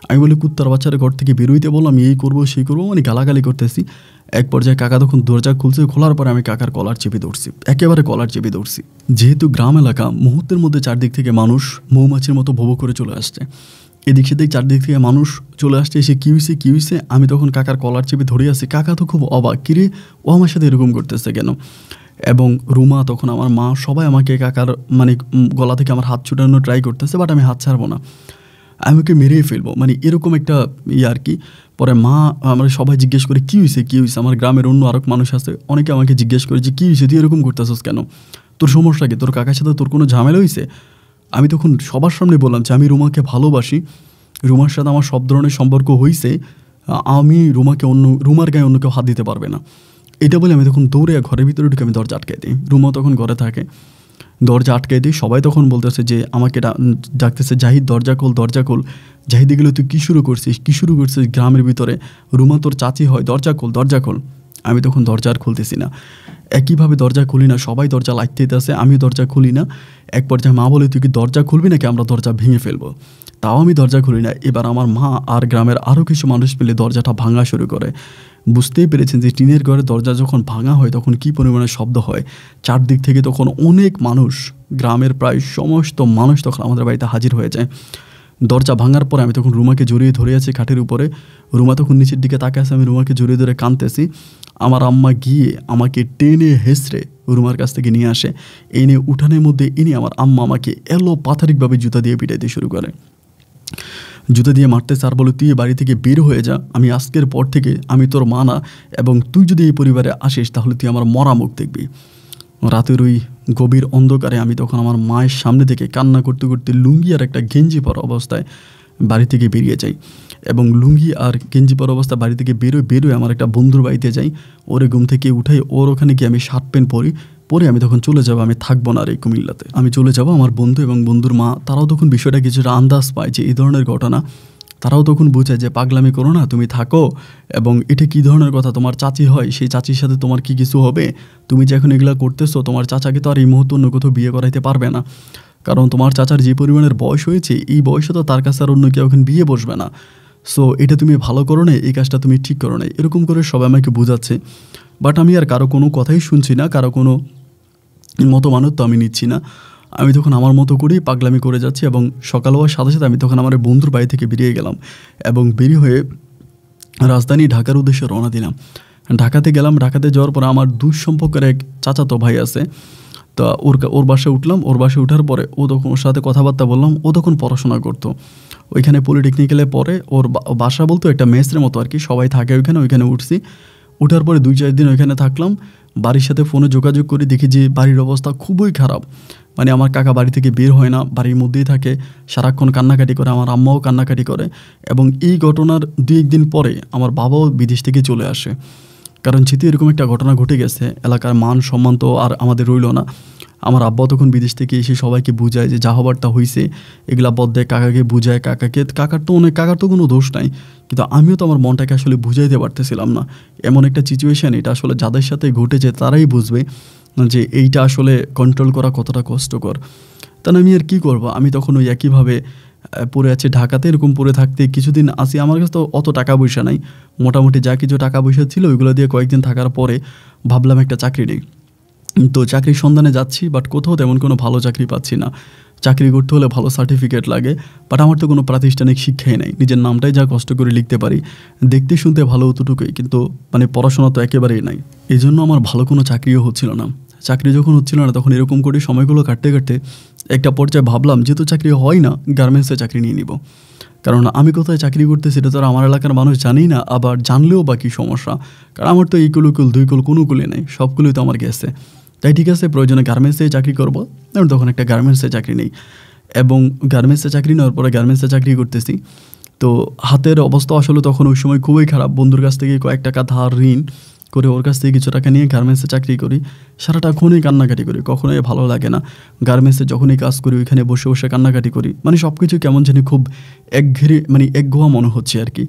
আমি বলি, কুত্তার বাচ্চারা ঘর থেকে বেরোইতে বললাম, আমি এই করবো সেই করবো, মানে গালাগালি করতেছি। এক পর্যায়ে কাকা তখন দরজা খুলছে, খোলার পরে আমি কাকার কলার চেপে ধরছি, একেবারে কলার চেপে ধরছি। যেহেতু গ্রাম এলাকা, মুহূর্তের মধ্যে চারদিক থেকে মানুষ মৌমাছির মতো ভোবো করে চলে আসছে। এদিক সেদিক চারদিক থেকে মানুষ চলে আসছে, এসে কী হয়েছে। আমি তখন কাকার কলার চেপে ধরে আছি। কাকা তো খুব অবাক, কিরে ও আমার সাথে এরকম করতেছে কেন? এবং রুমা তখন, আমার মা, সবাই আমাকে কাকার মানে গলা থেকে আমার হাত ছুটানোর ট্রাই করতেছে, বাট আমি হাত ছাড়বো না, আমি ওকে মেরেই ফেলবো, মানে এরকম একটা আর কি। পরে মা, আমরা সবাই জিজ্ঞেস করে কী হয়েছে। আমার গ্রামের অন্য আরেক মানুষ আছে, অনেকে আমাকে জিজ্ঞেস করে যে কী হয়েছে, তুই এরকম করতেছিস কেন, তোর সমস্যা কি, তোর কাকার সাথে তোর কোনো ঝামেলা হয়েছে? আমি তখন সবার সামনে বললাম যে আমি রুমাকে ভালোবাসি, রুমার সাথে আমার সব ধরনের সম্পর্ক হয়েছে, আমি রুমার গায়ে অন্য কেউ হাত দিতে পারবে না। এটা বলে আমি তখন দৌড়ে ঘরের ভিতরে ঢুকে আমি দরজা আটকাই দিই। রুমা তখন ঘরে থাকে, দরজা আটকাই দিই। সবাই তখন বলতেছে যে আমাকে ডাকতেছে, জাহিদ দরজা খোল। জাহিদ এগুলো তুই কী শুরু করছিস গ্রামের ভিতরে, রুমা তোর চাচি হয়, দরজা খোল। আমি তখন দরজা আর খুলতেছি না, একইভাবে দরজা খুলি না, সবাই দরজা লাগতেই আছে, আমিও দরজা খুলি না। এক পর্যায়ে মা বলে, তুই কি দরজা খুলবি নাকি আমরা দরজা ভেঙে ফেলবো? তাও আমি দরজা খুলি না। এবার আমার মা আর গ্রামের আরও কিছু মানুষ মিলে দরজাটা ভাঙা শুরু করে। বুঝতেই পেরেছেন যে টিনের ঘরে দরজা যখন ভাঙা হয় তখন কী পরিমাণে শব্দ হয়। চারদিক থেকে তখন অনেক মানুষ, গ্রামের প্রায় সমস্ত মানুষ তখন আমাদের বাড়িতে হাজির হয়ে যায়। দরজা ভাঙার পরে আমি তখন রুমাকে জড়িয়ে ধরে আছি খাটের উপরে। রুমা তখন নিচের দিকে তাকে আছে, আমি রুমাকে জড়িয়ে ধরে কাঁদতেছি। আমার আম্মা গিয়ে আমাকে টেনে হেসড়ে রুমার কাছ থেকে নিয়ে আসে, এনে উঠানের মধ্যে এনে আমার আম্মা আমাকে পাথারিকভাবে জুতা দিয়ে পিটাইতে শুরু করে। জুতা দিয়ে মারতেছে আর বলে, তুই বাড়ি থেকে বের হয়ে যা, আমি আজকের পর থেকে আমি তোর মা না, এবং তুই যদি এই পরিবারে আসিস তাহলে তুই আমার মরা মুখ দেখবি। রাতের ওই গভীর অন্ধকারে আমি তখন আমার মায়ের সামনে থেকে কান্না করতে করতে লুঙ্গি আর একটা গেঞ্জি পরা অবস্থায় বাড়ি থেকে বেরিয়ে যাই, এবং লুঙ্গি আর গেঞ্জি পরা অবস্থায় বাড়ি থেকে বেরোয় আমার একটা বন্ধুর বাড়িতে যাই। ওরে ঘুম থেকে উঠাই, ওর ওখানে গিয়ে আমি শার্ট প্যান্ট পরে আমি তখন চলে যাবো, আমি থাকবো না আর এই কুমিল্লাতে, আমি চলে যাবো। আমার বন্ধু এবং বন্ধুর মা তারাও তখন বিষয়টা কিছুটা আন্দাজ পায় যে এই ধরনের ঘটনা, তারাও তখন বোঝায় যে পাগলামি করো না, তুমি থাকো, এবং এটা কী ধরনের কথা, তোমার চাচি হয়, সেই চাচির সাথে তোমার কি কিছু হবে, তুমি যে এখন এগুলা করতেছো, তোমার চাচাকে তো আর এই মুহূর্তে অন্য কোথাও বিয়ে করাইতে পারবে না, কারণ তোমার চাচার যে পরিমাণের বয়স হয়েছে, এই বয়সে তো তার কাছে আর অন্য কেউ এখন বিয়ে বসবে না। সো এটা তুমি ভালো করো না, এই কাজটা তুমি ঠিক করো না, এরকম করে সবাই আমাকে বোঝাচ্ছে। বাট আমি আর কারো কোনো কথাই শুনছি না, কারো কোনো মতমানত তো আমি নিচ্ছি না। আমি তখন আমার মতো করেই পাগলামি করে যাচ্ছি, এবং সকাল হওয়ার সাথে সাথে আমি তখন আমার বন্ধুর বাড়ি থেকে বেরিয়ে গেলাম, এবং বেরিয়ে হয়ে রাজধানী ঢাকার উদ্দেশ্যে রওনা দিলাম। ঢাকাতে গেলাম। ঢাকাতে যাওয়ার পর আমার দূর সম্পর্কের এক চাচাতো ভাই আছে, তো ওর বাসায় উঠলাম। ওর বাসায় ওঠার পরে ওর সাথে কথাবার্তা বললাম। ও তখন পড়াশোনা করতো ওইখানে পলিটেকনিক্যালে পরে। ওর বাসা বলতো একটা মেসের মতো আর কি, সবাই থাকে ওইখানে উঠছি। উঠার পরে 2-4 দিন ওইখানে থাকলাম। বাড়ির সাথে ফোনে যোগাযোগ করে দেখি যে বাড়ির অবস্থা খুবই খারাপ। মানে আমার কাকা বাড়ি থেকে বের হয় না, বাড়ির মধ্যেই থাকে, সারাক্ষণ কান্নাকাটি করে, আমার আম্মাও কান্নাকাটি করে। এবং এই ঘটনার 2-1 দিন পরে আমার বাবাও বিদেশ থেকে চলে আসে, কারণ যেহেতু এরকম একটা ঘটনা ঘটে গেছে, এলাকার মান সম্মান তো আর আমাদের রইল না। আমার আব্বা তখন বিদেশ থেকে এসে সবাইকে বুঝায় যে যা হবার তা হইছে, এগুলা বদ্দায় কাকাকে বুঝায়, কাকার তো কোনো দোষ নাই, কিন্তু আমিও তো আমার মনটাকে আসলে বুঝাইতে পারতেছিলাম না। এমন একটা সিচুয়েশান, এটা আসলে যাদের সাথে ঘটেছে তারাই বুঝবে যে এইটা আসলে কন্ট্রোল করা কতটা কষ্টকর। তাহলে আমি আর কী করবো, আমি তখন ওই একইভাবে পড়ে আছি ঢাকাতে। এরকম পড়ে থাকতে কিছুদিন আসি, আমার কাছে তো অত টাকা পয়সা নাই, মোটামুটি যা কিছু টাকা পয়সা ছিল ওইগুলো দিয়ে কয়েকদিন থাকার পরে ভাবলাম একটা চাকরি নেই। তো চাকরির সন্ধানে যাচ্ছি, বাট কোথাও তেমন কোনো ভালো চাকরি পাচ্ছি না। চাকরি করতে হলে ভালো সার্টিফিকেট লাগে, বাট আমার তো কোনো প্রাতিষ্ঠানিক শিক্ষাই নেই, নিজের নামটাই যা কষ্ট করে লিখতে পারি, দেখতে শুনতে ভালো অতটুকুই, কিন্তু মানে পড়াশোনা তো একেবারেই নাই। এই জন্য আমার ভালো কোনো চাকরিও হচ্ছিল না। চাকরি যখন হচ্ছিল না তখন এরকম করে সময়গুলো কাটতে কাটতে একটা পর্যায়ে ভাবলাম যেহেতু চাকরি হয় না, গার্মেন্টসে চাকরি নিয়ে নিব। কারণ আমি কোথায় চাকরি করতে সেটা তো আর আমার এলাকার মানুষ জানেই না, আবার জানলেও বা কী সমস্যা, কারণ আমার তো এই কুল দুই কুল কোনো কুলে নেই, সবগুলোই তো আমার গেছে। তাই ঠিক আছে, প্রয়োজনে গার্মেন্টসে চাকরি করবো। আমি তখন একটা গার্মেন্টসে চাকরি নেই, এবং গার্মেন্টসে চাকরি নেওয়ার পরে গার্মেন্টসে চাকরি করতেছি। তো হাতের অবস্থা আসলে তখন ওই সময় খুবই খারাপ। বন্ধুর কাছ থেকে কয়েক টাকা ধার ঋণ করে ওর কাছ থেকে কিছু টাকা নিয়ে গার্মেন্টসে চাকরি করি, সারাটাক্ষণই কান্নাকাটি করি, কখনোই ভালো লাগে না। গার্মেন্টসে যখনই কাজ করি ওইখানে বসে বসে কান্নাকাটি করি, মানে সব কিছু কেমন জানি খুব একঘেয়া মনে হচ্ছে আর কি।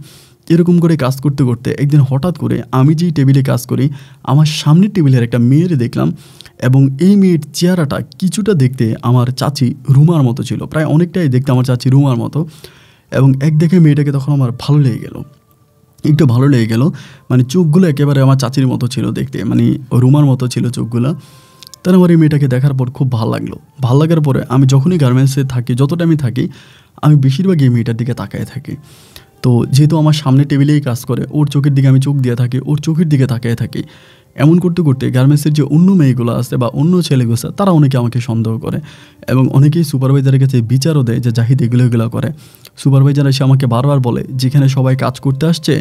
এরকম করে কাজ করতে করতে একদিন হঠাৎ করে আমি যেই টেবিলে কাজ করি, আমার সামনের টেবিলের একটা মেয়ের দেখলাম, এবং এই মেয়ের চেহারাটা কিছুটা দেখতে আমার চাচি রুমার মতো ছিল, প্রায় অনেকটাই দেখতে আমার চাচি রুমার মতো। এবং দেখে মেয়েটাকে তখন আমার ভালো লেগে গেল, একটু ভালো লেগে গেল। মানে চোখগুলো একেবারে আমার চাচির মতো ছিল দেখতে, মানে রুমার মতো ছিল চোখগুলো। তাহলে আমার এই মেয়েটাকে দেখার পর খুব ভালো লাগলো। ভালো লাগার পরে আমি যখনই গার্মেন্টসে থাকি, যতটা আমি থাকি, আমি বেশিরভাগ এই মেয়েটার দিকে তাকায় থাকি। তো যেহেতু আমার সামনে টেবিলেই কাজ করে, ওর চোখের দিকে আমি চোখ দিয়ে থাকি, ওর চোখের দিকে তাকিয়ে থাকি। এমন করতে করতে গার্মেন্টসের যে অন্য মেয়েগুলো আছে বা অন্য ছেলেগুলো আছে, তারা অনেকে আমাকে সন্দেহ করে, এবং অনেকেই সুপারভাইজারের কাছে বিচারও দেয় যে জাহিদ এগুলো করে। সুপারভাইজার এসে আমাকে বারবার বলে, যেখানে সবাই কাজ করতে আসছে,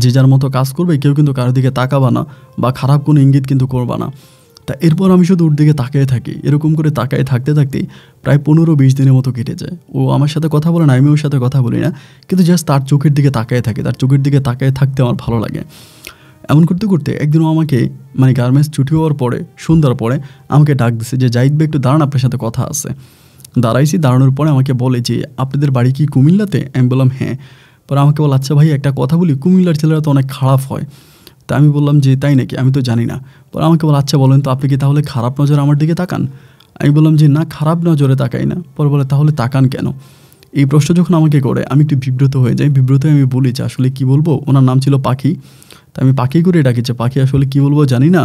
যে যার মতো কাজ করবে, কেউ কিন্তু কারোর দিকে তাকাবা না বা খারাপ কোনো ইঙ্গিত কিন্তু করবা না। তা এরপর আমি শুধু ওর দিকে তাকিয়ে থাকি। এরকম করে তাকায় থাকতে থাকতেই প্রায় 15-20 দিনের মতো কেটে যায়। ও আমার সাথে কথা বলে না, আমি ওর সাথে কথা বলি না, কিন্তু জাস্ট তার চোখের দিকে তাকায় থাকে, তার চোখের দিকে তাকায় থাকতে আমার ভালো লাগে। এমন করতে করতে একদিনও আমাকে, মানে গার্মেন্টস ছুটি হওয়ার পরে সন্ধ্যার পরে আমাকে ডাক দিছে যে জাহিদ ভাই একটু দাঁড়ান, আপনার সাথে কথা আছে। দাঁড়াইছি, দাঁড়ানোর পরে আমাকে বলে যে আপনাদের বাড়ি কি কুমিল্লাতে? আমি বললাম হ্যাঁ। পরে আমাকে বলে, আচ্ছা ভাই একটা কথা বলি, কুমিল্লার ছেলেরা তো অনেক খারাপ হয়। তা আমি বললাম যে তাই নাকি, আমি তো জানি না। পরে আমাকে বলে, আচ্ছা বলেন তো আপনি কি তাহলে খারাপ নজরে আমার দিকে তাকান? আমি বললাম যে না, খারাপ নজরে তাকাই না। পরে বলে, তাহলে তাকান কেন? এই প্রশ্ন যখন আমাকে করে আমি একটু বিব্রত হয়ে যাই। বিব্রত হয়ে আমি বলি যে আসলে কী বলবো। ওনার নাম ছিল পাখি, তা আমি পাখি করে ডাকিছে। পাখি আসলে কী বলবো জানি না,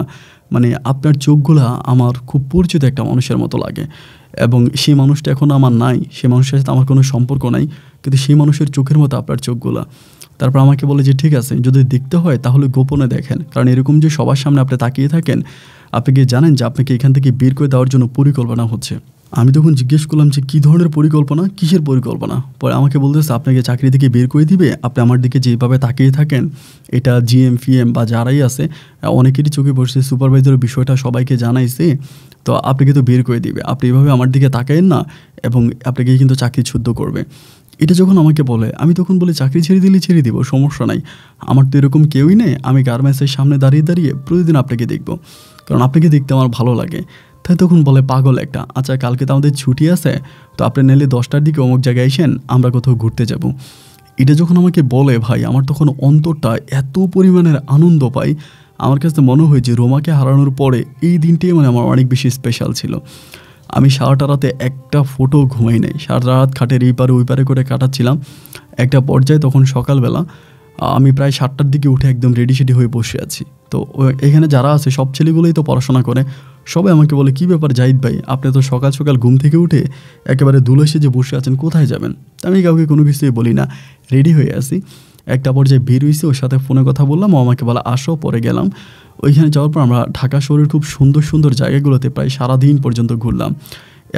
মানে আপনার চোখগুলা আমার খুব পরিচিত একটা মানুষের মতো লাগে, এবং সেই মানুষটা এখন আমার নাই, সে মানুষের সাথে আমার কোনো সম্পর্ক নাই, কিন্তু সেই মানুষের চোখের মতো আপনার চোখগুলা। তারপর আমাকে বলে যে ঠিক আছে, যদি দেখতে হয় তাহলে গোপনে দেখেন, কারণ এরকম যে সবার সামনে আপনি তাকিয়ে থাকেন, আপনি কি জানেন যে আপনাকে এখান থেকে বের করে দেওয়ার জন্য পরিকল্পনা হচ্ছে। আমি তখন জিজ্ঞেস করলাম যে কী ধরনের পরিকল্পনা, কিসের পরিকল্পনা? পরে আমাকে বলতেছে আপনাকে চাকরি থেকে বের করে দিবে, আপনি আমার দিকে যেভাবে তাকিয়ে থাকেন, এটা জিএম ফিএম বা যারাই আছে অনেকেরই চোখে পড়ছে, সুপারভাইজারের বিষয়টা সবাইকে জানাইছে, তো আপনাকে তো বের করে দিবে, আপনি এভাবে আমার দিকে তাকায়েন না, এবং আপনাকে কিন্তু চাকরিচ্যুত করবে। এটা যখন আমাকে বলে, আমি তখন বলি চাকরি ছেড়ে দিলে ছেড়ে দিব, সমস্যা নাই, আমার তো এরকম কেউই নেই, আমি গার্মেন্টসের সামনে দাঁড়িয়ে দাঁড়িয়ে প্রতিদিন আপনাকে দেখব, কারণ আপনাকে দেখতে আমার ভালো লাগে। তাই তখন বলে পাগল একটা, আচ্ছা কালকে তো আমাদের ছুটি আছে, তো আপনি নিলে 10টার দিকে অমুক জায়গায় আসেন, আমরা কোথাও ঘুরতে যাব। এটা যখন আমাকে বলে ভাই, আমার তখন অন্তরটা এত পরিমাণের আনন্দ পাই, আমার কাছে মনে হয় যে রোমাকে হারানোর পরে এই দিনটাই মানে আমার অনেক বেশি স্পেশাল ছিল। আমি সারাটা রাতে একটা ফোটো ঘুমাই নাই, সারা রাত খাটের এই পারে ওই পারে করে কাটাচ্ছিলাম। একটা পর্যায়ে তখন সকালবেলা আমি প্রায় 7টার দিকে উঠে একদম রেডি সেডি হয়ে বসে আছি। তো এখানে যারা আছে সব ছেলেগুলোই তো পড়াশোনা করে, সবাই আমাকে বলে কী ব্যাপার জাহিদ ভাই, আপনি তো সকাল সকাল ঘুম থেকে উঠে একেবারে দুলে সেজে বসে আছেন, কোথায় যাবেন? আমি কাউকে কোনো কিছুই বলি না, রেডি হয়ে আসি। একটা পর্যায়ে বের হয়েছি, ওর সাথে ফোনে কথা বললাম, ও আমাকে বলে আসো, পরে গেলাম। ওইখানে যাওয়ার পর আমরা ঢাকা শহরের খুব সুন্দর সুন্দর জায়গাগুলোতে প্রায় সারাদিন পর্যন্ত ঘুরলাম,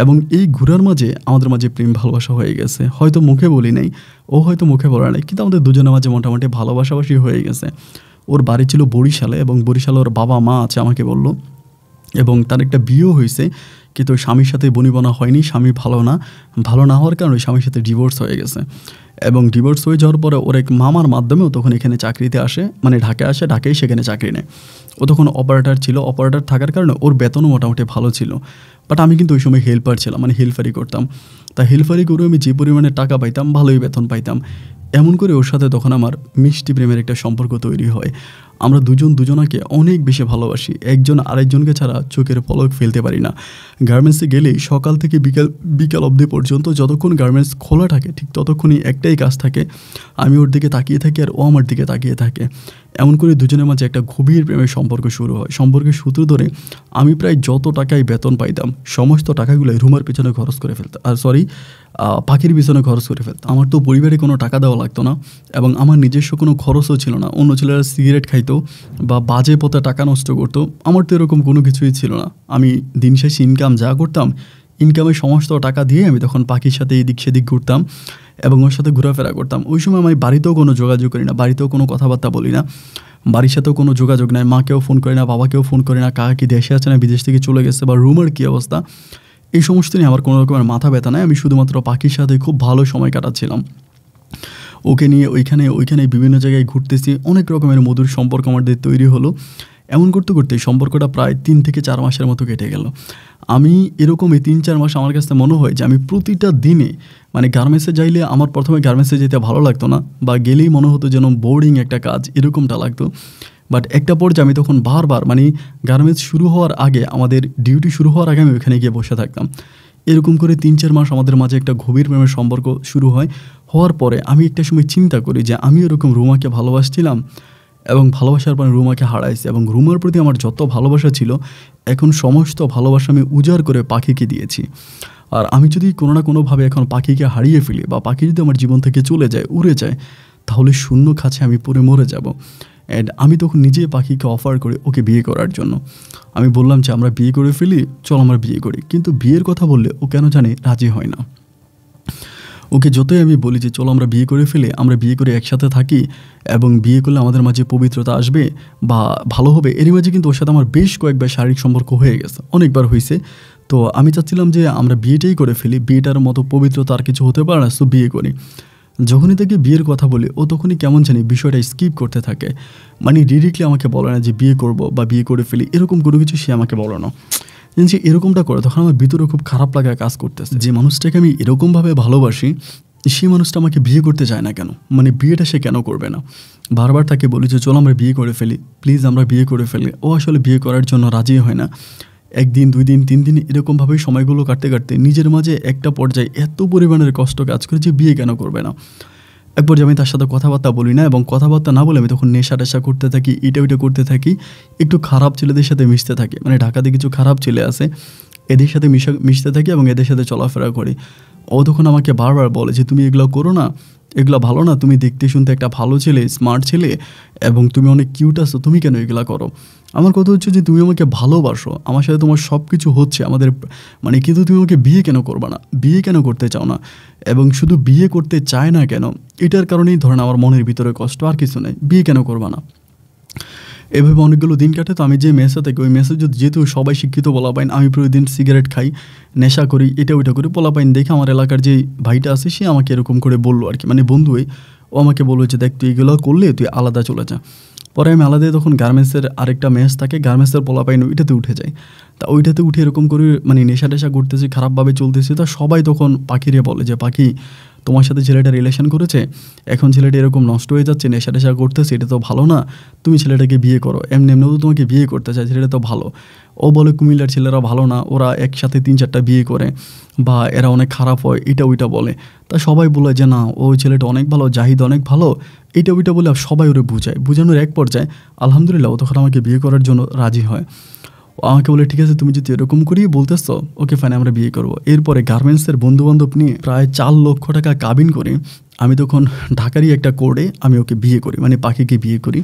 এবং এই ঘোরার মাঝে আমাদের মাঝে প্রেম ভালোবাসা হয়ে গেছে। হয়তো মুখে বলি নাই, ও হয়তো মুখে বলা নাই, কিন্তু আমাদের দুজনের মাঝে মোটামুটি ভালোবাসাবাসি হয়ে গেছে। ওর বাড়ি ছিল বরিশালে, এবং বরিশালে ওর বাবা মা আছে আমাকে বললো, এবং তার একটা বিয়েও হয়েছে, কিন্তু স্বামীর সাথে বনিবনা হয়নি, স্বামী ভালো না হওয়ার কারণে স্বামীর সাথে ডিভোর্স হয়ে গেছে। এবং ডিভোর্স হয়ে যাওয়ার পরে ওর এক মামার মাধ্যমেও তখন এখানে চাকরিতে আসে, মানে ঢাকায় আসে, ঢাকায় সেখানে চাকরি নেয়। ও তখন অপারেটর ছিল, অপারেটর থাকার কারণে ওর বেতনও মোটামুটি ভালো ছিল। বাট আমি কিন্তু ওই সময় হেল্পার ছিলাম, মানে হেল্পারই করতাম। তা হেল্পারি করে আমি যে পরিমাণে টাকা পাইতাম, ভালোই বেতন পাইতাম। এমন করে ওর সাথে তখন আমার মিষ্টি প্রেমের একটা সম্পর্ক তৈরি হয়। আমরা দুজন দুজনাকে অনেক বেশি ভালোবাসি, একজন আরেকজনকে ছাড়া চোখের পলক ফেলতে পারি না। গার্মেন্টসে গেলেই সকাল থেকে বিকাল অবধি পর্যন্ত যতক্ষণ গার্মেন্টস খোলা থাকে ঠিক ততক্ষণই একটাই কাজ থাকে, আমি ওর দিকে তাকিয়ে থাকি আর ও আমার দিকে তাকিয়ে থাকে। এমন করে দুজনের মাঝে একটা গভীর প্রেমের সম্পর্ক শুরু হয়। সম্পর্কের সূত্র ধরে আমি প্রায় যত টাকায় বেতন পাইতাম সমস্ত টাকাগুলোই রুমার পেছনে খরচ করে ফেলতাম, পাখির পিছনে খরচ করে ফেলতাম। আমার তো পরিবারে কোনো টাকা দেওয়া লাগতো না এবং আমার নিজস্ব কোনো খরচও ছিল না। অন্য ছেলেরা সিগারেট খাইতো বা বাজে পথে টাকা নষ্ট করতো, আমার তো এরকম কোনো কিছুই ছিল না। আমি দিন শেষে ইনকাম যা করতাম, ইনকামের সমস্ত টাকা দিয়ে আমি তখন পাখির সাথে এদিক সেদিক ঘুরতাম এবং ওর সাথে ঘোরাফেরা করতাম। ওই সময় আমি বাড়িতেও কোনো যোগাযোগ করি না, বাড়িতেও কোনো কথাবার্তা বলি না, বাড়ির সাথেও কোনো যোগাযোগ নাই, মাকেও ফোন করি না, বাবাকেও ফোন করি না, কাকা কি দেশে আছে না বিদেশ থেকে চলে গেছে বা রুমের কী অবস্থা, এই সমস্ত নিয়ে আমার কোনো রকমের মাথা ব্যথা নাই। আমি শুধুমাত্র পাখির সাথে খুব ভালো সময় কাটাচ্ছিলাম। ওকে নিয়ে ওইখানে বিভিন্ন জায়গায় ঘুরতেছি, অনেক রকমের মধুর সম্পর্ক আমাদের তৈরি হলো। এমন করতে করতে সম্পর্কটা প্রায় 3 থেকে 4 মাসের মতো কেটে গেল। আমি এরকম এই 3-4 মাস আমার কাছে মনে হয় যে আমি প্রতিটা দিনে, মানে গার্মেন্টসে যাইলে আমার প্রথমে গার্মেন্টসে যেতে ভালো লাগতো না বা গেলেই মনে হতো যেন বোরিং একটা কাজ, এরকমটা লাগতো। বাট একটা পর্যায়ে আমি তখন বারবার, মানে গার্মেন্টস শুরু হওয়ার আগে, আমাদের ডিউটি শুরু হওয়ার আগে আমি ওখানে গিয়ে বসে থাকতাম। এরকম করে 3-4 মাস আমাদের মাঝে একটা গভীর প্রেমের সম্পর্ক শুরু হয়। হওয়ার পরে আমি একটা সময় চিন্তা করি যে আমি এরকম রুমাকে ভালোবাসছিলাম এবং ভালোবাসার পরে রুমাকে হারাইছি এবং রুমার প্রতি আমার যত ভালোবাসা ছিল এখন সমস্ত ভালোবাসা আমি উজাড় করে পাখিকে দিয়েছি। আর আমি যদি কোনো না কোনোভাবে এখন পাখিকে হারিয়ে ফেলি বা পাখি যদি আমার জীবন থেকে চলে যায়, উড়ে যায়, তাহলে শূন্য খাঁচে আমি পড়ে মরে যাব। অ্যান্ড আমি তখন নিজেই পাখিকে অফার করি ওকে বিয়ে করার জন্য। আমি বললাম যে আমরা বিয়ে করে ফেলি, চল আমরা বিয়ে করি। কিন্তু বিয়ের কথা বললে ও কেন জানে রাজি হয় না। ওকে যতই আমি বলি যে চলো আমরা বিয়ে করে ফেলি, আমরা বিয়ে করে একসাথে থাকি এবং বিয়ে করলে আমাদের মাঝে পবিত্রতা আসবে বা ভালো হবে, এরই মাঝে কিন্তু ওর সাথে আমার বেশ কয়েকবার শারীরিক সম্পর্ক হয়ে গেছে, অনেকবার হয়েছে। তো আমি চাচ্ছিলাম যে আমরা বিয়েটাই করে ফেলি, বিয়েটার মতো পবিত্রতা আর কিছু হতে পারে না, সো বিয়ে করি। যখনই তাকে বিয়ের কথা বলি ও তখনই কেমন জানি বিষয়টা স্কিপ করতে থাকে, মানে ডিরেক্টলি আমাকে বলে না যে বিয়ে করব বা বিয়ে করে ফেলি, এরকম কোনো কিছু সে আমাকে বলে না। যে এরকমটা করে তখন আমার ভিতরে খুব খারাপ লাগা কাজ করতেছে। যে মানুষটাকে আমি এরকমভাবে ভালোবাসি সেই মানুষটা আমাকে বিয়ে করতে চায় না কেন, মানে বিয়েটা সে কেন করবে না। বারবার তাকে বলি যে চলো আমরা বিয়ে করে ফেলি, প্লিজ আমরা বিয়ে করে ফেলি। ও আসলে বিয়ে করার জন্য রাজি হয় না। 1 দিন 2 দিন 3 দিন এরকমভাবেই সময়গুলো কাটতে কাটতে নিজের মাঝে একটা পর্যায়ে এত পরিমাণের কষ্ট কাজ করে যে বিয়ে কেন করবে না। এক পর্যায়ে আমি তার সাথে কথাবার্তা বলি না এবং কথাবার্তা না বলে আমি তখন নেশা টেশা করতে থাকি, এটা ওইটা করতে থাকি, একটু খারাপ ছেলেদের সাথে মিশতে থাকি। মানে ঢাকাতে কিছু খারাপ ছেলে আছে, এদের সাথে মিশতে থাকি এবং এদের সাথে চলাফেরা করি। ও তখন আমাকে বারবার বলে যে তুমি এগুলো করো না, এগুলো ভালো না, তুমি দেখতে শুনতে একটা ভালো ছেলে, স্মার্ট ছেলে এবং তুমি অনেক কিউট আছো, তুমি কেন এগুলো করো। আমার কথা হচ্ছে যে তুমি আমাকে ভালোবাসো, আমার সাথে তোমার সব কিছু হচ্ছে আমাদের, মানে কিন্তু তুমি আমাকে বিয়ে কেন করবা না, বিয়ে কেন করতে চাও না, এবং শুধু বিয়ে করতে চায় না কেন, এটার কারণেই ধরেন আমার মনের ভিতরে কষ্ট, আর কিছু নেই, বিয়ে কেন করবা না। এভাবে অনেকগুলো দিন কাটে। তো আমি যে মেসে থাকি ওই মেসে যেহেতু সবাই শিক্ষিত পোলাপাইন, আমি প্রতিদিন সিগারেট খাই, নেশা করি, এটা ওইটা করি, পোলাপাইন দেখে আমার এলাকার যে ভাইটা আছে সে আমাকে এরকম করে বললো আর কি, মানে বন্ধুই, ও আমাকে বললো যে দেখ তুই এগুলো করলে তুই আলাদা চলে যা। পরে আমি আলাদাই তখন গার্মেন্টসের আরেকটা মেস থাকে, গার্মেন্টসের পোলাপাইন ওইটাতে উঠে যায়। তা ওইটাতে উঠে এরকম করে মানে নেশা টেশা করতেছি, খারাপভাবে চলতেছি। তা সবাই তখন পাখিরে বলে যে পাখি তোমার সাথে ছেলেটা রিলেশন করেছে, এখন ছেলেটা এরকম নষ্ট হয়ে যাচ্ছে, নেশা টেশা করতেছে, এটা তো ভালো না, তুমি ছেলেটাকে বিয়ে করো, এমনিও তো তোমাকে বিয়ে করতে চায়, ছেলেটা তো ভালো। ও বলে কুমিল্লার ছেলেরা ভালো না, ওরা একসাথে 3-4টা বিয়ে করে বা এরা অনেক খারাপ হয়, এটা ওইটা বলে। তা সবাই বলে যে না ওই ছেলেটা অনেক ভালো, জাহিদ অনেক ভালো, এটা ওইটা বলে সবাই ওরে বুঝায়। বুঝানোর এক পর্যায়ে আলহামদুলিল্লাহ ও তখন আমাকে বিয়ে করার জন্য রাজি হয়। আমাকে বলে ঠিক আছে তুমি যদি এরকম করেই বলতেছো, ওকে ফাইন আমরা বিয়ে করবো। এরপরে গার্মেন্টসের বন্ধুবান্ধব নিয়ে প্রায় 4 লক্ষ টাকা কাবিন করে আমি তখন ঢাকারই একটা কোর্টে আমি ওকে বিয়ে করি, মানে পাখিকে বিয়ে করি।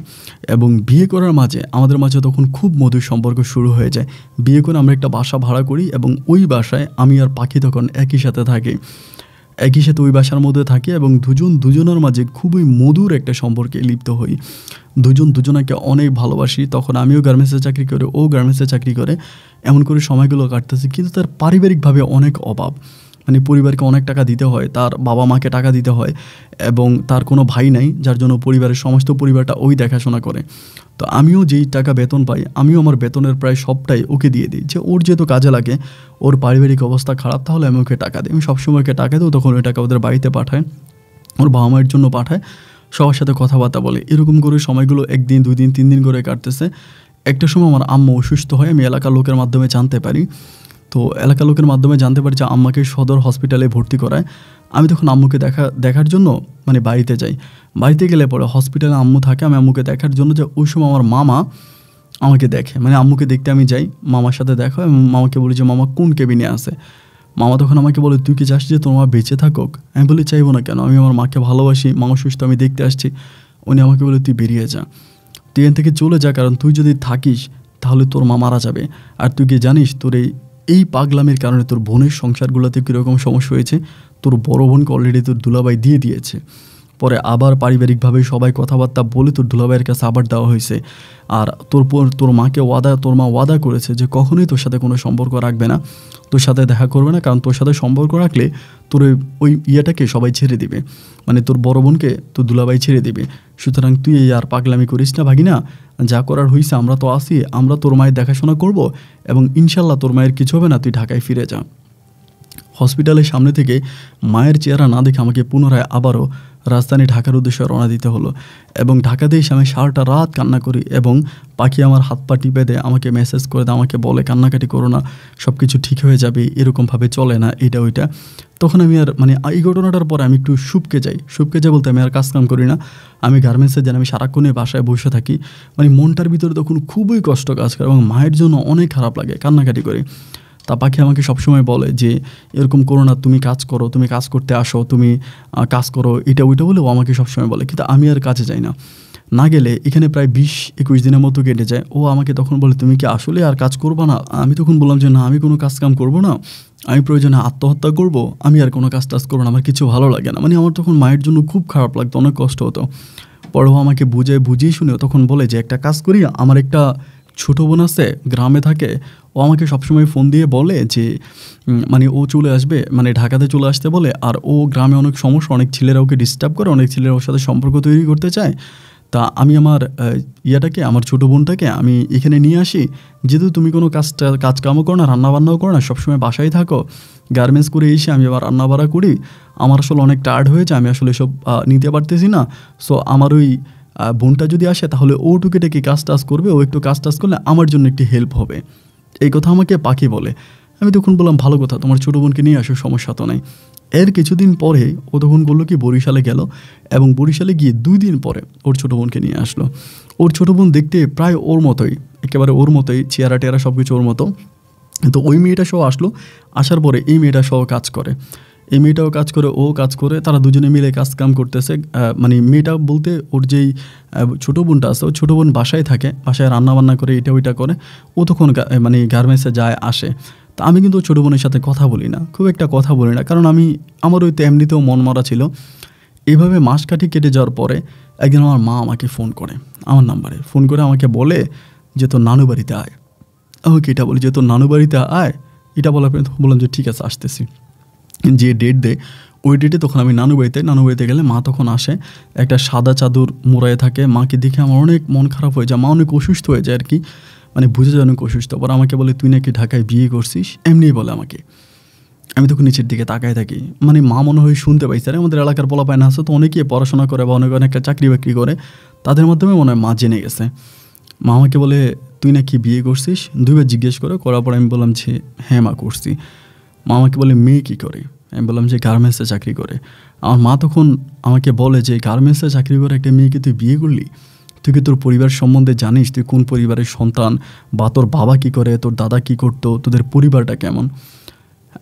এবং বিয়ে করার মাঝে আমাদের মাঝে তখন খুব মধুর সম্পর্ক শুরু হয়ে যায়। বিয়ে করে আমরা একটা বাসা ভাড়া করি এবং ওই বাসায় আমি আর পাখি তখন একই সাথে থাকি, একই সাথে ওই বাসার মধ্যে থাকি এবং দুজনের মাঝে খুবই মধুর একটা সম্পর্কে লিপ্ত হই। দুজনাকে অনেক ভালোবাসি। তখন আমিও গার্মেন্টসে চাকরি করে, ও গার্মেন্টসে চাকরি করে, এমন করে সময়গুলো কাটতেছি। কিন্তু তার পারিবারিকভাবে অনেক অভাব, মানে পরিবারকে অনেক টাকা দিতে হয়, তার বাবা মাকে টাকা দিতে হয় এবং তার কোনো ভাই নাই, যার জন্য পরিবারের সমস্ত পরিবারটা ওই দেখাশোনা করে। তো আমিও যেই টাকা বেতন পাই আমিও আমার বেতনের প্রায় সবটাই ওকে দিয়ে দিই, যে ওর যেহেতু কাজে লাগে, ওর পারিবারিক অবস্থা খারাপ, তাহলে আমি ওকে টাকা দিই। আমি সবসময় ওকে টাকা দিই, তখন ওই টাকা ওদের বাড়িতে পাঠায়, ওর বাবা মায়ের জন্য পাঠায়, সবার সাথে কথাবার্তা বলে। এরকম করে সময়গুলো 1 দিন 2 দিন 3 দিন করে কাটতেছে। একটা সময় আমার আম্মু অসুস্থ হয়, আমি এলাকার লোকের মাধ্যমে জানতে পারি। তো এলাকার লোকের মাধ্যমে জানতে পারি যে আম্মাকে সদর হসপিটালে ভর্তি করায়। আমি তখন আম্মুকে দেখার জন্য মানে বাড়িতে যাই। বাড়িতে গেলে পরে হসপিটালে আম্মু থাকে, আমি আম্মুকে দেখার জন্য যে ওই সময় আমার মামা আমাকে দেখে, মানে আম্মুকে দেখতে আমি যাই, মামার সাথে দেখা হয়। মামাকে বলি যে মামা কোন কেবিনে আছে। মামা তখন আমাকে বলে তুই কি চাস যে তোর মা বেঁচে থাকুক? আমি বলি চাইবো না কেন, আমি আমার মাকে ভালোবাসি, মা অসুস্থ, আমি দেখতে আসছি। উনি আমাকে বলে তুই বেরিয়ে যা, তুই এখান থেকে চলে যা, কারণ তুই যদি থাকিস তাহলে তোর মা মারা যাবে। আর তুই কি জানিস তোর এই পাগলামের কারণে তোর বোনের সংসারগুলোতে কীরকম সমস্যা হয়েছে? তোর বড় বোনকে অলরেডি তোর দুলাভাই দিয়ে দিয়েছে, পরে আবার পারিবারিকভাবে সবাই কথাবার্তা বলে তোর দুলাভাইয়ের কাছে আবার দেওয়া হয়েছে। আর তোর মাকে তোর মা ওয়াদা করেছে যে কখনোই তোর সাথে কোনো সম্পর্ক রাখবে না, তোর সাথে দেখা করবে না, কারণ তোর সাথে সম্পর্ক রাখলে তোর ওই ইয়েটাকে সবাই ছেড়ে দিবে, মানে তোর বড় বোনকে তোর দুলাভাই ছেড়ে দিবে। সুতরাং তুই এই আর পাগলামি করিস না ভাগিনা, যা করার হয়েছে আমরা তো আসি, আমরা তোর মায়ের দেখাশোনা করব এবং ইনশাল্লাহ তোর মায়ের কিছু হবে না, তুই ঢাকায় ফিরে যা। হসপিটালের সামনে থেকে মায়ের চেহারা না দেখে আমাকে পুনরায় আবারও রাজধানী ঢাকার উদ্দেশ্যে রওনা দিতে হলো। এবং ঢাকাতে এসে আমি সারাটা রাত কান্না করি, এবং পাখি আমার হাত পা টিপে দেয়, আমাকে মেসেজ করে দেয়, আমাকে বলে কান্নাকাটি করো না, সব কিছু ঠিক হয়ে যাবে, এরকমভাবে চলে না এটা ওইটা। তখন আমি আর মানে এই ঘটনাটার পরে আমি একটু শুপকে যাই বলতে আমি আর কাজকাম করি না, আমি গার্মেন্টসে যাই, আমি সারাক্ষণে বাসায় বসে থাকি। মানে মনটার ভিতরে তখন খুবই কষ্ট কাজ করে এবং মায়ের জন্য অনেক খারাপ লাগে, কান্নাকাটি করি। তা পাখি আমাকে সবসময় বলে যে এরকম করো না, তুমি কাজ করো, তুমি কাজ করতে আসো, তুমি কাজ করো, এটা ওইটা বলে ও আমাকে সবসময় বলে। কিন্তু আমি আর কাজে যাই না, না গেলে এখানে প্রায় 20-21 দিনের মতো কেটে যায়। ও আমাকে তখন বলে তুমি কি আসলে আর কাজ করবা না? আমি তখন বললাম যে না, আমি কোনো কাজ কাম করবো না, আমি প্রয়োজনে আত্মহত্যা করব, আমি আর কোনো কাজ টাজ করবো না, আমার কিছু ভালো লাগে না। মানে আমার তখন মায়ের জন্য খুব খারাপ লাগতো, অনেক কষ্ট হতো। পরেও আমাকে বুঝিয়ে শুনেও তখন বলে যে একটা কাজ করি, আমার একটা ছোটো বোন আছে গ্রামে থাকে, ও আমাকে সবসময় ফোন দিয়ে বলে যে মানে ও চলে আসবে, মানে ঢাকাতে চলে আসতে বলে। আর ও গ্রামে অনেক সমস্যা, অনেক ছেলেরা ওকে ডিস্টার্ব করে, অনেক ছেলেরা ওর সাথে সম্পর্ক তৈরি করতে চায়। তা আমি আমার আমার ছোটো বোনটাকে আমি এখানে নিয়ে আসি, যেহেতু তুমি কোনো কাজকামও করো না, রান্নাবান্নাও করো না, সবসময় বাসায় থাকো, গার্মেন্টস করে এসে আমি আবার রান্নাবাড়া করি, আমার আসলে অনেক টায়ার্ড হয়েছে, আমি আসলে সব নিতে পারতেছি না। সো আমার ওই বোনটা যদি আসে তাহলে ও টুকিটাকি কাজ টাজ করবে, ও একটু কাজ টাজ করলে আমার জন্য একটি হেল্প হবে। এই কথা আমাকে পাখি বলে। আমি তখন বললাম ভালো কথা, তোমার ছোটো বোনকে নিয়ে আসো, সমস্যা তো নাই। এর কিছুদিন পরে ও তখন বললো কি বরিশালে গেল, এবং বরিশালে গিয়ে 2 দিন পরে ওর ছোটো বোনকে নিয়ে আসলো। ওর ছোটো বোন দেখতে প্রায় ওর মতোই, একেবারে ওর মতোই, চেহারা টেয়ারা সব কিছু ওর মতো। তো ওই মেয়েটা সহ আসলো, আসার পরে এই মেয়েটা সহ কাজ করে, এই মেয়েটাও কাজ করে, ও কাজ করে, তারা দুজনে মিলে কাজ কাম করতেছে। মানে মেয়েটা বলতে ওর যেই ছোটো বোনটা আছে, ও ছোটো বোন বাসায় থাকে, বাসায় রান্নাবান্না করে, এটা ওইটা করে, ও তখন মানে গার্মেন্টসে যায় আসে। তা আমি কিন্তু ছোটো বোনের সাথে কথা বলি না, খুব একটা কথা বলি না, কারণ আমার ওই তো এমনিতেও মন মারা ছিল। এইভাবে মাস কাঠি কেটে যাওয়ার পরে একদিন আমার মা আমাকে ফোন করে, আমার নাম্বারে ফোন করে আমাকে বলে যে তোর নানু বাড়িতে আয়। আমাকে এটা বলি যে তোর নানু বাড়িতে আয়, এটা বলার পরে বললাম যে ঠিক আছে আসতেছি। যে ডেট দেয় ওই ডেটে তখন আমি নানু বাড়িতে গেলে মা তখন আসে, একটা সাদা চাদর মোড়ায় থাকে। মাকে দেখে আমার অনেক মন খারাপ হয়ে যায়, মা অনেক অসুস্থ হয়ে যায় আর কি, মানে বুঝে যায় অনেক অসুস্থ। পর আমাকে বলে তুই নাকি ঢাকায় বিয়ে করছিস, এমনিই বলে আমাকে। আমি তখন নিচের দিকে তাকায় থাকি, মানে মা মনে হয় শুনতে পাইছে, আর আমাদের এলাকার পোলাপাইন আছে তো অনেকেই পড়াশোনা করে বা অনেক চাকরি বাকরি করে, তাদের মাধ্যমে মনে হয় মা জেনে গেছে। মা আমাকে বলে তুই নাকি বিয়ে করছিস, 2বার জিজ্ঞেস করার পর আমি বললাম যে হ্যাঁ মা করছি। মা আমাকে বলে মেয়ে কী করে? আমি বললাম যে গার্মেন্টসে চাকরি করে। আমার মা তখন আমাকে বলে যে গার্মেন্টসে চাকরি করে একটা মেয়েকে তুই বিয়ে করলি, তুই কি তোর পরিবার সম্বন্ধে জানিস, তুই কোন পরিবারের সন্তান, বা তোর বাবা কী করে, তোর দাদা কী করতো, তোদের পরিবারটা কেমন?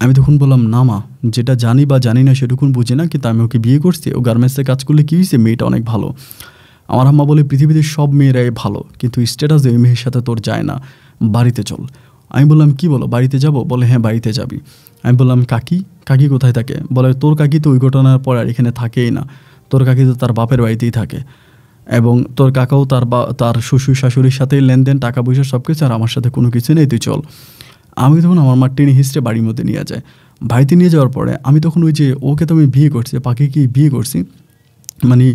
আমি তখন বললাম না মা, যেটা জানি বা জানি না সেটুকুন বুঝি না, কিন্তু আমি ওকে বিয়ে করছি, ও গার্মেন্টসে কাজ করলে কী হয়েছে, মেয়েটা অনেক ভালো। আমার আম্মা বলে পৃথিবীতে সব মেয়েরাই ভালো, কিন্তু স্ট্যাটাস ওই মেয়ের সাথে তোর যায় না, বাড়িতে চল। আমি বললাম কী বলো, বাড়িতে যাব? বলে হ্যাঁ বাড়িতে যাবি। আমি বললাম কাকি কোথায় থাকে? বলে তোর কাকি তো ওই ঘটনার পর আর এখানে থাকেই না, তোর কাকি তো তার বাপের বাড়িতেই থাকে, এবং তোর কাকাও তার শ্বশুর শাশুড়ির সাথেই লেনদেন, টাকা পয়সা সব কিছু, আর আমার সাথে কোনো কিছু নেই, তুই চল। আমি তখন আমার মা টেনে হিস্ট্রে বাড়ির মধ্যে নিয়ে যায়। বাড়িতে নিয়ে যাওয়ার পরে আমি তখন ওই যে ওকে তো আমি বিয়ে করছি, পাখিকে বিয়ে করছি, মানে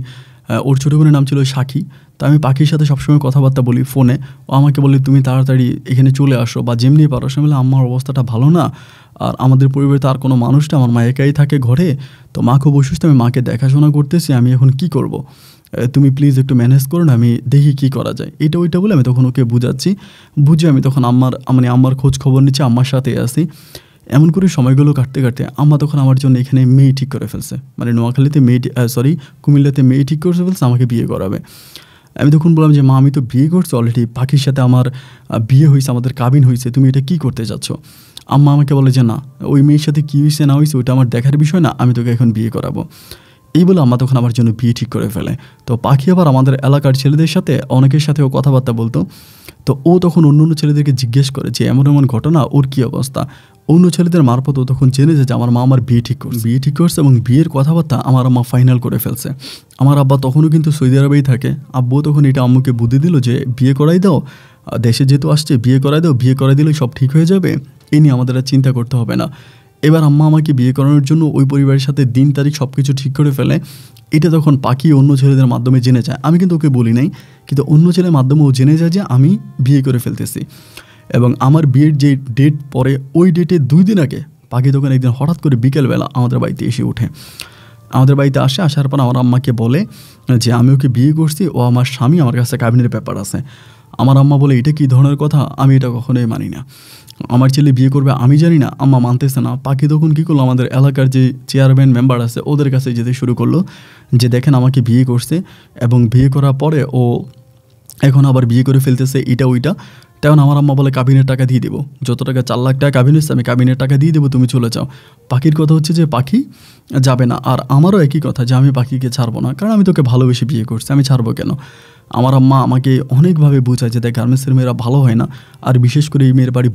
ওর ছোটো বোনের নাম ছিল সাক্ষী। তো আমি পাখির সাথে সবসময় কথাবার্তা বলি ফোনে। ও আমাকে বলে তুমি তাড়াতাড়ি এখানে চলে আসো বা যেমনি পারো। সে বলে আমার অবস্থাটা ভালো না, আর আমাদের পরিবারে তো আর কোনো মানুষ না, আমার মা একাই থাকে ঘরে, তো মা খুব অসুস্থ, আমি মাকে দেখাশোনা করতেছি, আমি এখন কি করব, তুমি প্লিজ একটু ম্যানেজ করো না, আমি দেখি কী করা যায়, এটা ওইটা বলে আমি তখন ওকে বুঝাচ্ছি। বুঝে আমি তখন আম্মার খোঁজ খবর নিচ্ছি, আম্মার সাথে আসি। এমন করে সময়গুলো কাটতে কাটতে আম্মা তখন আমার জন্য এখানে মেয়ে ঠিক করে ফেলছে, মানে নোয়াখালীতে কুমিল্লাতে মেয়ে ঠিক করে ফেলছে, আমাকে বিয়ে করাবে। আমি তখন বললাম যে মা আমি তো বিয়ে করছি অলরেডি, পাখির সাথে আমার বিয়ে হয়েছে, আমাদের কাবিন হয়েছে, তুমি এটা কী করতে যাচ্ছ? আম্মা আমাকে বলে যে না, ওই মেয়ের সাথে কী হয়েছে না হয়েছে ওইটা আমার দেখার বিষয় না, আমি তোকে এখন বিয়ে করাবো। এই বলে আম্মা তখন আমার জন্য বিয়ে ঠিক করে ফেলে। তো পাখি আবার আমাদের এলাকার ছেলেদের সাথে অনেকের সাথেও কথাবার্তা বলতো। তো ও তখন অন্য অন্য ছেলেদেরকে জিজ্ঞেস করে যে এমন এমন ঘটনা, ওর কী অবস্থা। অন্য ছেলেদের মারফত ও তখন জেনে যায় যে আমার মা আমার বিয়ে ঠিক করছে এবং বিয়ের কথাবার্তা আমার আম্মা ফাইনাল করে ফেলছে। আমার আব্বা তখনও কিন্তু সৌদি আরবেই থাকে। আব্বু তখন এটা আম্মুকে বুদ্ধি দিল যে বিয়ে করাই দাও, দেশে যেহেতু আসছে বিয়ে করাই দাও, বিয়ে করাই দিলে সব ঠিক হয়ে যাবে, এই নিয়ে আমাদের আর চিন্তা করতে হবে না। এবার আম্মা আমাকে বিয়ে করানোর জন্য ওই পরিবারের সাথে দিন তারিখ সব কিছু ঠিক করে ফেলে। এটা তখন পাখি অন্য ছেলেদের মাধ্যমে জেনে যায়, আমি কিন্তু ওকে বলি নাই, কিন্তু অন্য ছেলের মাধ্যমে ও জেনে যায় যে আমি বিয়ে করে ফেলতেছি। এবং আমার বিয়ের যে ডেট পরে ওই ডেটে 2 দিন আগে পাখি তখন একদিন হঠাৎ করে বিকেলবেলা আমাদের বাড়িতে এসে ওঠে। আমাদের বাড়িতে আসার পর আমার আম্মাকে বলে যে আমি ওকে বিয়ে করছি, ও আমার স্বামী, আমার কাছে কাবিনের ব্যাপার আছে। আমার আম্মা বলে এটা কী ধরনের কথা, আমি এটা কখনোই মানি না, আমার ছেলে বিয়ে করবে আমি জানি না। আম্মা মানতেছে না। পাখি তখন কী করলো, আমাদের এলাকার যে চেয়ারম্যান মেম্বার আছে ওদের কাছে যেতে শুরু করলো যে দেখেন আমাকে বিয়ে করছে, এবং বিয়ে করার পরে ও এখন আবার বিয়ে করে ফেলতেছে এটা ওইটা। তখন আমার আম্মা বলে কাবিনের টাকা দিয়ে দেবো, যত টাকা 4 লাখ টাকা কাবিন হচ্ছে আমি কাবিনের টাকা দিয়ে দেবো, তুমি চলে যাও। পাখির কথা হচ্ছে যে পাখি যাবে না, আর আমারও একই কথা যে আমি পাখিকে ছাড়বো না, কারণ আমি তোকে ভালোবেসে বিয়ে করছি, আমি ছাড়বো কেন। আমার আম্মা আমাকে অনেকভাবে বোঝায় যে দেখ গার্মেন্টসের মেয়েরা ভালো হয় না, আর বিশেষ করে এই মেয়ের বাড়ি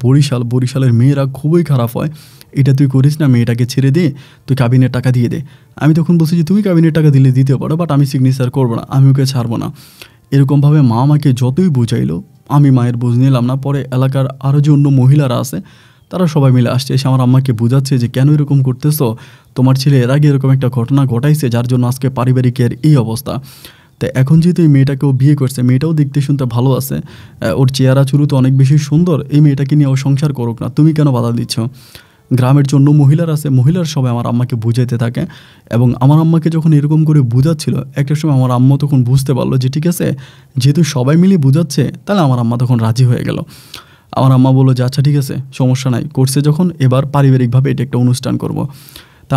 বরিশালের মেয়েরা খুবই খারাপ হয়, এটা তুই করিস না, মেয়েটাকে ছেড়ে দে, তুই কাবিনের টাকা দিয়ে দে। আমি তখন বলছি যে তুমি কাবিনের টাকা দিলে দিতে পারো, বাট আমি সিগনেচার করবো না, আমি ওকে ছাড়বো না। এরকমভাবে মা আমাকে যতই বুঝাইলো আমি মায়ের বুঝ নিলাম না। পরে এলাকার আরও যে অন্য মহিলারা আছে তারা সবাই মিলে আসছে, এসে আমার আম্মাকে বোঝাচ্ছে যে কেন এরকম করতেছো, তোমার ছেলে এর আগে এরকম একটা ঘটনা ঘটাইছে যার জন্য আজকে পারিবারিকের এই অবস্থা। তো এখন যেহেতু এই মেয়েটাকেও বিয়ে করছে, মেয়েটাও দেখতে শুনতে ভালো আছে, ওর চেহারা চুরু তো অনেক বেশি সুন্দর, এই মেয়েটাকে নিয়ে ও সংসার করুক না, তুমি কেন বাধা দিচ্ছ। গ্রামের জন্য মহিলার আছে, মহিলার সবাই আমার আম্মাকে বুঝাইতে থাকে। এবং আমার আম্মাকে যখন এরকম করে বুঝাচ্ছিল, একটা সময় আমার আম্মা তখন বুঝতে পারলো যে ঠিক আছে, যেহেতু সবাই মিলে বুঝাচ্ছে, তাহলে আমার আম্মা তখন রাজি হয়ে গেল। আমার আম্মা বললো যে আচ্ছা ঠিক আছে, সমস্যা নাই, করছে যখন এবার পারিবারিকভাবে এটা একটা অনুষ্ঠান করব। তা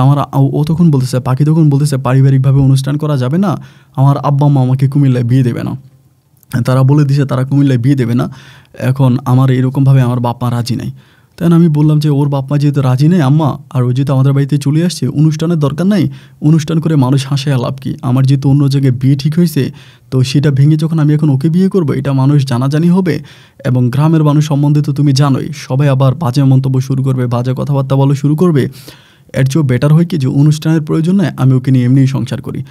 ও তখন বলতেছে, পাখি তখন বলতেছে পারিবারিকভাবে অনুষ্ঠান করা যাবে না, আমার আব্বা আম্মা আমাকে কুমিল্লায় বিয়ে দেবে না, তারা বলে দিছে তারা কুমিল্লায় বিয়ে দেবে না। এখন আমার এরকমভাবে আমার বাপ মা রাজি নাই। তাই আমি বললাম যে ওর বাপ মা যেহেতু রাজি নেই আম্মা, আর ও যেহেতু আমাদের বাড়িতে চলে আসছে, অনুষ্ঠানের দরকার নাই, অনুষ্ঠান করে মানুষ হাসে লাভ কি, আমার যেহেতু অন্য জায়গায় বিয়ে ঠিক হয়েছে, তো সেটা ভেঙে যখন আমি এখন ওকে বিয়ে করবো, এটা মানুষ জানাজানি হবে, এবং গ্রামের মানুষ সম্বন্ধে তো তুমি জানোই, সবাই আবার বাজে মন্তব্য শুরু করবে, বাজে কথাবার্তা বলা শুরু করবে। এর চেয়েও বেটার হয় কি যে অনুষ্ঠানের প্রয়োজন নয়, আমি ওকে নিয়ে এমনিই সংসার করি।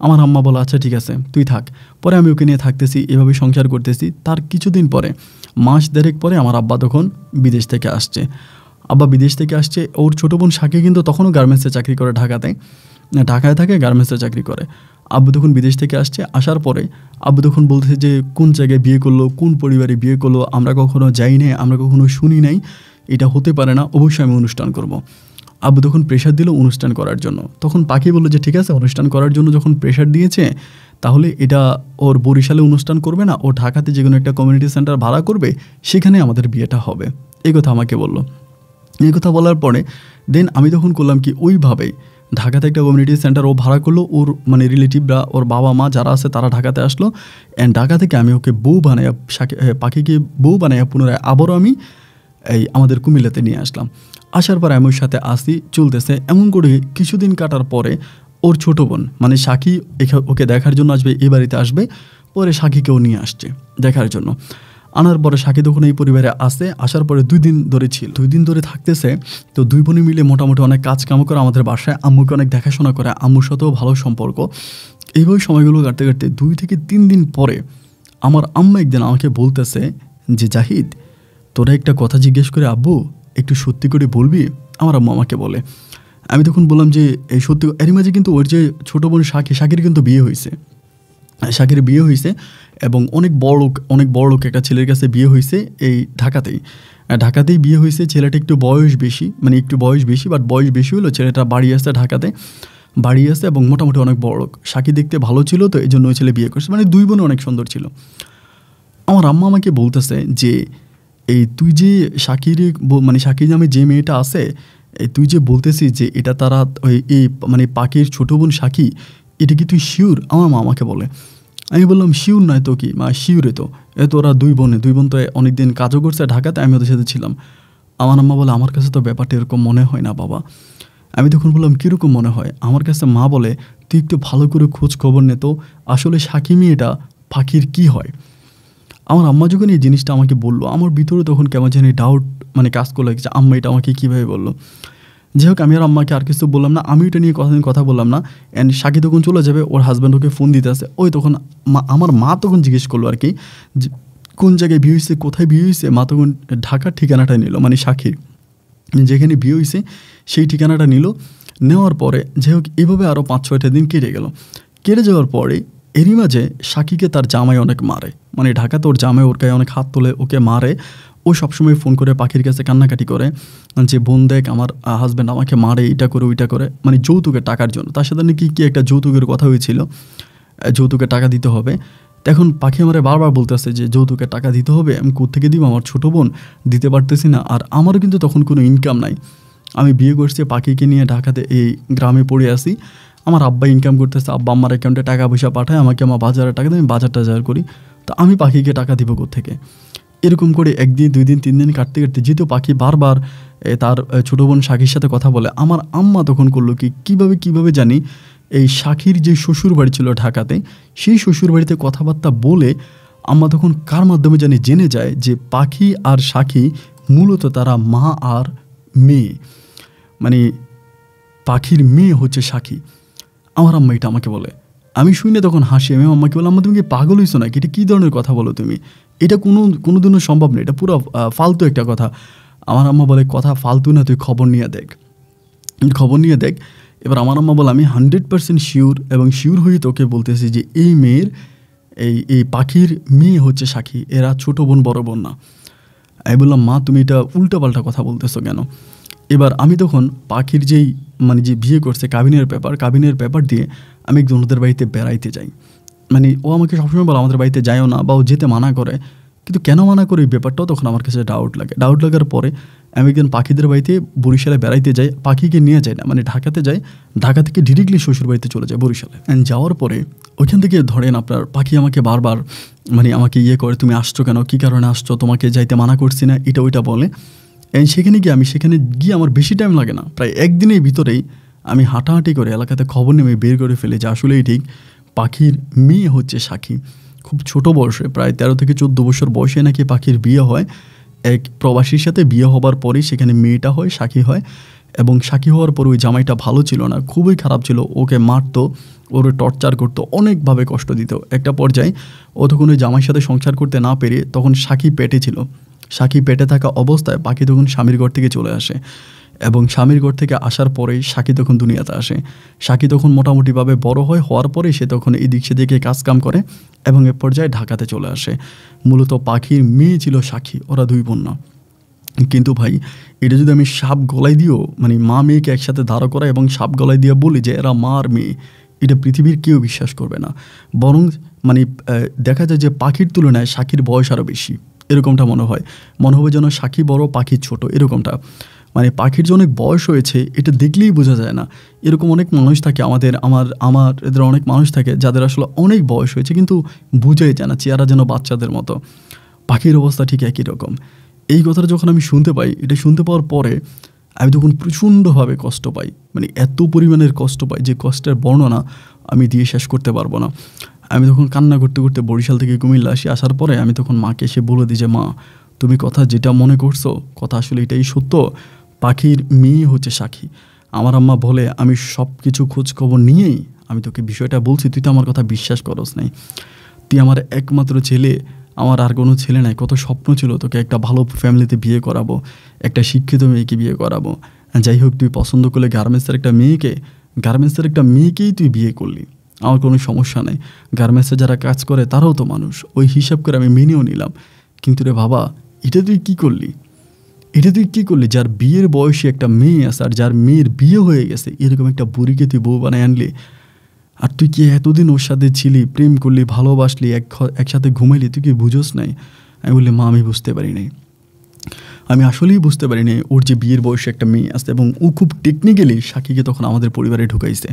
আমার আম্মা বলো আচ্ছা ঠিক আছে তুই থাক। পরে আমি ওকে নিয়ে থাকতেছি, এভাবে সংসার করতেছি। তার কিছুদিন পরে, মাস দেড়েক পরে আমার আব্বা তখন বিদেশ থেকে আসছে। আব্বা বিদেশ থেকে আসছে, ওর ছোটো বোন সাকি কিন্তু তখনও গার্মেন্টসে চাকরি করে, ঢাকায় থাকে, গার্মেন্টসে চাকরি করে। আব্বু তখন বিদেশ থেকে আসছে, আসার পরে আব্বু তখন বলতেছে যে কোন জায়গায় বিয়ে করলো, কোন পরিবারে বিয়ে করলো, আমরা কখনো যাই নাই, আমরা কখনো শুনি নাই, এটা হতে পারে না, অবশ্যই আমি অনুষ্ঠান করব। আব্বু তখন প্রেশার দিল অনুষ্ঠান করার জন্য। তখন পাখি বললো যে ঠিক আছে, অনুষ্ঠান করার জন্য যখন প্রেশার দিয়েছে, তাহলে এটা ওর বরিশালে অনুষ্ঠান করবে না, ও ঢাকাতে যে কোনো একটা কমিউনিটি সেন্টার ভাড়া করবে, সেখানে আমাদের বিয়েটা হবে, এই কথা আমাকে বললো। এই কথা বলার পরে দেন আমি তখন করলাম কি, ওইভাবেই ঢাকাতে একটা কমিউনিটি সেন্টার ও ভাড়া করলো, ওর মানে রিলেটিভরা, ওর বাবা মা যারা আছে তারা ঢাকাতে আসলো, অ্যান্ড ঢাকা থেকে আমি ওকে বউ বানাইয়া, পাখিকে বউ বানাইয়া পুনরায় আবারও আমি এই আমাদের কুমিল্লাতে নিয়ে আসলাম। আসার পর আমি ওর সাথে আসি, চলতেছে। এমন করে কিছুদিন কাটার পরে ওর ছোটো বোন মানে সাক্ষী ওকে দেখার জন্য আসবে, এই বাড়িতে আসবে। পরে সাক্ষীকেও নিয়ে আসছে দেখার জন্য। আনার পরে সাক্ষী তখন এই পরিবারে আসে, আসার পরে 2 দিন ধরে ছিল, 2 দিন ধরে থাকতেছে। তো 2 বোনে মিলে মোটামুটি অনেক কাজ কাম করে আমাদের বাসায়, আম্মুকে অনেক দেখাশোনা করে, আম্মুর সাথেও ভালো সম্পর্ক। এইভাবে সময়গুলো কাটতে কাটতে 2 থেকে 3 দিন পরে আমার আম্মা একদিন আমাকে বলতেছে যে জাহিদ, তোরা একটা কথা জিজ্ঞেস করে আব্বু, একটু সত্যি করে বলবি। আমার আম্মু আমাকে বলে। আমি তখন বললাম যে এই সত্যি, এরই মাঝে কিন্তু ওর যে ছোটো বোন সাকির কিন্তু বিয়ে হয়েছে। শাকির বিয়ে হয়েছে এবং অনেক বড় লোক একটা ছেলের কাছে বিয়ে হয়েছে এই ঢাকাতেই বিয়ে হয়েছে। ছেলেটা একটু বয়স বেশি, মানে একটু বয়স বেশি, বাট বয়স বেশি হলো ছেলেটা বাড়ি আসছে ঢাকাতে, বাড়ি আসছে এবং মোটামুটি অনেক বড় লোক। শাকির দেখতে ভালো ছিল, তো এই জন্য ওই ছেলে বিয়ে করছে, মানে দুই বোনে অনেক সুন্দর ছিল। আমার আম্মা আমাকে বলতেছে যে এই তুই যে মানে শাকির নামে যে মেয়েটা আছে, তুই যে বলতেছিস যে এটা তারা এই মানে পাখির ছোটো বোন শাকি, এটা কি তুই শিওর? আমার মা আমাকে বলে। আমি বললাম শিওর নয় তো কি মা, শিওরে তো, ওরা দুই বোন তো অনেকদিন কাজও করছে ঢাকাতে, আমি ওদের সাথে ছিলাম। আমার আম্মা বলে আমার কাছে তো ব্যাপারটা এরকম মনে হয় না বাবা। আমি তখন বললাম কীরকম মনে হয়? আমার কাছে মা বলে তুই একটু ভালো করে খোঁজ খবর নে তো, আসলে শাকি মেয়েটা পাখির কি হয়। আমার আম্মা যখন এই জিনিসটা আমাকে বললো, আমার ভিতরে তখন কেমন জানি ডাউট মানে কাজ করলো যে আম্মা এটা আমাকে কীভাবে বললো। যাই হোক, আমি আর আম্মাকে আর কিছু বললাম না, আমি এটা নিয়ে কথা বললাম না। অ্যান্ড শাকি তখন চলে যাবে, ওর হাজব্যান্ড ওকে ফোন দিতে আসে। তখন আমার মা তখন জিজ্ঞেস করলো আর কি যে কোন জায়গায় বিয়ে হয়েছে, কোথায় বিয়ে হয়েছে। মা তখন ঢাকার ঠিকানাটা নিল, মানে শাকির যেখানে বিয়ে হয়েছে সেই ঠিকানাটা নিল। নেওয়ার পরে যাই হোক এইভাবে আরও 5-6টা দিন কেটে গেল। কেটে যাওয়ার পরে এরই মাঝে শাকিকে তার জামাই অনেক মারে, মানে ঢাকাতে ওর জামাই ওর গায়ে অনেক হাত তোলে, ওকে মারে। ও সবসময় ফোন করে পাখির কাছে কান্নাকাটি করে যে বোন দেখ আমার হাজব্যান্ড আমাকে মারে, এটা করে ওইটা করে, মানে যৌতুকের টাকার জন্য। তার সাথে নাকি কি একটা যৌতুকের কথা হয়েছিল, যৌতুকের টাকা দিতে হবে। এখন পাখি আমারে বারবার বলতেছে যে যৌতুকের টাকা দিতে হবে, আমি কোত্থেকে দিব, আমার ছোটো বোন দিতে পারতেছি না। আর আমারও কিন্তু তখন কোনো ইনকাম নাই, আমি বিয়ে করছি পাখিকে নিয়ে ঢাকাতে এই গ্রামে পড়ে আসি। আমার আব্বা ইনকাম করতেছে, আব্বা আমার অ্যাকাউন্টে টাকা পয়সা পাঠায় আমাকে, আমার বাজারে টাকা দেয়, আমি বাজার টাজার করি। তো আমি পাখিকে টাকা দিব কোত্থেকে? এরকম করে 1 দিন 2 দিন 3 দিন কাটতে যেহেতু পাখি বারবার তার ছোটো বোন শাকির সাথে কথা বলে, আমার আম্মা তখন করলো কি কীভাবে জানি এই শাকির যে শ্বশুর বাড়ি ছিল ঢাকাতে, সেই শ্বশুর বাড়িতে কথাবার্তা বলে আম্মা তখন কার মাধ্যমে জানি জেনে যায় যে পাখি আর শাকি মূলত তারা মা আর মেয়ে, মানে পাখির মেয়ে হচ্ছে শাকি। আমার আম্মা এটা আমাকে বলে। আমি শুনে তখন হাসি। আমি আম্মাকে বললাম আম্মা তুমি কি পাগল হইছো নাকি? এটা কী ধরনের কথা বলো তুমি? এটা কোনো দিনও সম্ভব না, এটা পুরো ফালতু একটা কথা। আমার আম্মা বলে কথা ফালতু না, তুই খবর নিয়ে দেখ। এবার আমার আম্মা বলে আমি 100% শিওর, এবং শিওর হয়ে তোকে বলতেছি যে এই মেয়ের এই পাখির মেয়ে হচ্ছে শাকি, এরা ছোটো বোন বড় বোন না। আমি বললাম মা তুমি এটা উল্টাপাল্টা কথা বলতেছো কেন? এবার আমি তখন পাখির যে বিয়ে করছে কাবিনের পেপার দিয়ে আমি একজন ওদের বাড়িতে বেড়াইতে যাই। মানে ও আমাকে সবসময় বলে আমাদের বাড়িতে যাইও না, বা ও যেতে মানা করে, কিন্তু কেন মানা করে এই ব্যাপারটাও তখন আমার কাছে ডাউট লাগার পরে আমি একজন পাখিদের বাড়িতে বরিশালে বেড়াইতে যাই, পাখিকে নিয়ে যাই না, মানে ঢাকাতে যাই, ঢাকা থেকে ডিরেক্টলি শ্বশুর বাড়িতে চলে যায় বরিশালে। অ্যান্ড যাওয়ার পরে ওইখান থেকে ধরেন আপনার পাখি আমাকে বারবার আমাকে করে তুমি আসছো কেন, কী কারণে আসছো, তোমাকে যাইতে মানা করছি না, এটা ওইটা বলে। সেখানে গিয়ে আমার বেশি টাইম লাগে না, প্রায় 1 দিনের ভিতরেই আমি হাঁটাহাঁটি করে এলাকাতে খবর নেমে বের করে ফেলি যে আসলেই ঠিক পাখির মেয়ে হচ্ছে শাকি। খুব ছোট বয়সে, প্রায় 13 থেকে 14 বছর বয়সে নাকি পাখির বিয়ে হয়। এক প্রবাসীর সাথে বিয়ে হবার পরেই সেখানে মেয়েটা হয়, শাকি হয়। এবং শাকি হওয়ার পর ওই জামাইটা ভালো ছিল না, খুবই খারাপ ছিল, ওকে মারতো, ওরে টর্চার করতো, অনেকভাবে কষ্ট দিত। একটা পর্যায়ে ও তখন ওই জামাইয়ের সাথে সংসার করতে না পেরে তখন শাকি পেটে ছিল। শাকি পেটে থাকা অবস্থায় পাখি তখন স্বামীর ঘর থেকে চলে আসে, এবং স্বামীর ঘর থেকে আসার পরেই শাকি তখন দুনিয়াতে আসে। শাকি তখন মোটামুটিভাবে বড় হওয়ার পরে সে তখন এদিক সেদিকে কাজকাম করে এবং এ পর্যায়ে ঢাকাতে চলে আসে। মূলত পাখির মেয়ে ছিল শাকি, ওরা 2 বোন না। কিন্তু ভাই এটা যদি আমি সাপ গলায় দিয়েও মা মেয়েকে একসাথে দাঁড়া করা এবং সাপ গলায় দিয়ে বলি যে এরা মা আর মেয়ে, এটা পৃথিবীর কেউ বিশ্বাস করবে না। বরং দেখা যায় যে পাখির তুলনায় শাকির বয়স আরও বেশি, এরকমটা মনে হবে যেন শাকি বড় পাখি ছোট, এরকমটা। পাখির যে অনেক বয়স হয়েছে এটা দেখলেই বোঝা যায় না। এরকম অনেক মানুষ থাকে এদের অনেক মানুষ থাকে যাদের আসলে অনেক বয়স হয়েছে কিন্তু বুঝাই যায় না, চেহারা যেন বাচ্চাদের মতো। পাখির অবস্থা ঠিক একই রকম। এই কথাটা যখন আমি শুনতে পাই, এটা শুনতে পাওয়ার পরে আমি তখন প্রচণ্ডভাবে কষ্ট পাই, এত পরিমাণের কষ্ট পাই যে কষ্টের বর্ণনা আমি দিয়ে শেষ করতে পারবো না। আমি তখন কান্না করতে করতে বরিশাল থেকে কুমিল্লা আসার পরে আমি তখন মাকে এসে বলে দিই যে মা তুমি কথা যেটা মনে করছো কথা আসলে এটাই সত্য, পাখির মেয়ে হচ্ছে শাকি। আমার আম্মা বলে আমি সব কিছু খোঁজখবর নিয়েই আমি তোকে বিষয়টা বলছি, তুই তো আমার কথা বিশ্বাস করস নাই, তুই আমার একমাত্র ছেলে, আমার আর কোনো ছেলে নাই, কত স্বপ্ন ছিল তোকে একটা ভালো ফ্যামিলিতে বিয়ে করাবো, একটা শিক্ষিত মেয়েকে বিয়ে করাবো। যাই হোক তুই পছন্দ করলে গার্মেন্টসের একটা মেয়েকেই তুই বিয়ে করলি। আমার কোনো সমস্যা নেই, গার্মেন্টসে যারা কাজ করে তারাও তো মানুষ, ওই হিসাব করে আমি মেনেও নিলাম। কিন্তু রে বাবা, এটা তুই কী করলি? এটা তুই কী করলি? যার বিয়ের বয়সে একটা মেয়ে আছে আর যার মেয়ের বিয়ে হয়ে গেছে, এরকম একটা বুড়িকে তুই বউ বানায় আনলি। আর তুই কি এতদিন ওর সাথে ছিলি, প্রেম করলি, ভালোবাসলি, একসাথে ঘুমাইলি, তুই কি বুঝোস নাই? আমি বললি মা, আমি বুঝতে পারি নাই, আমি আসলেই বুঝতে পারিনি ওর যে বিয়ের বয়সে একটা মেয়ে আসছে, এবং ও খুব টেকনিক্যালি সাকিকে তখন আমাদের পরিবারে ঢুকাইছে।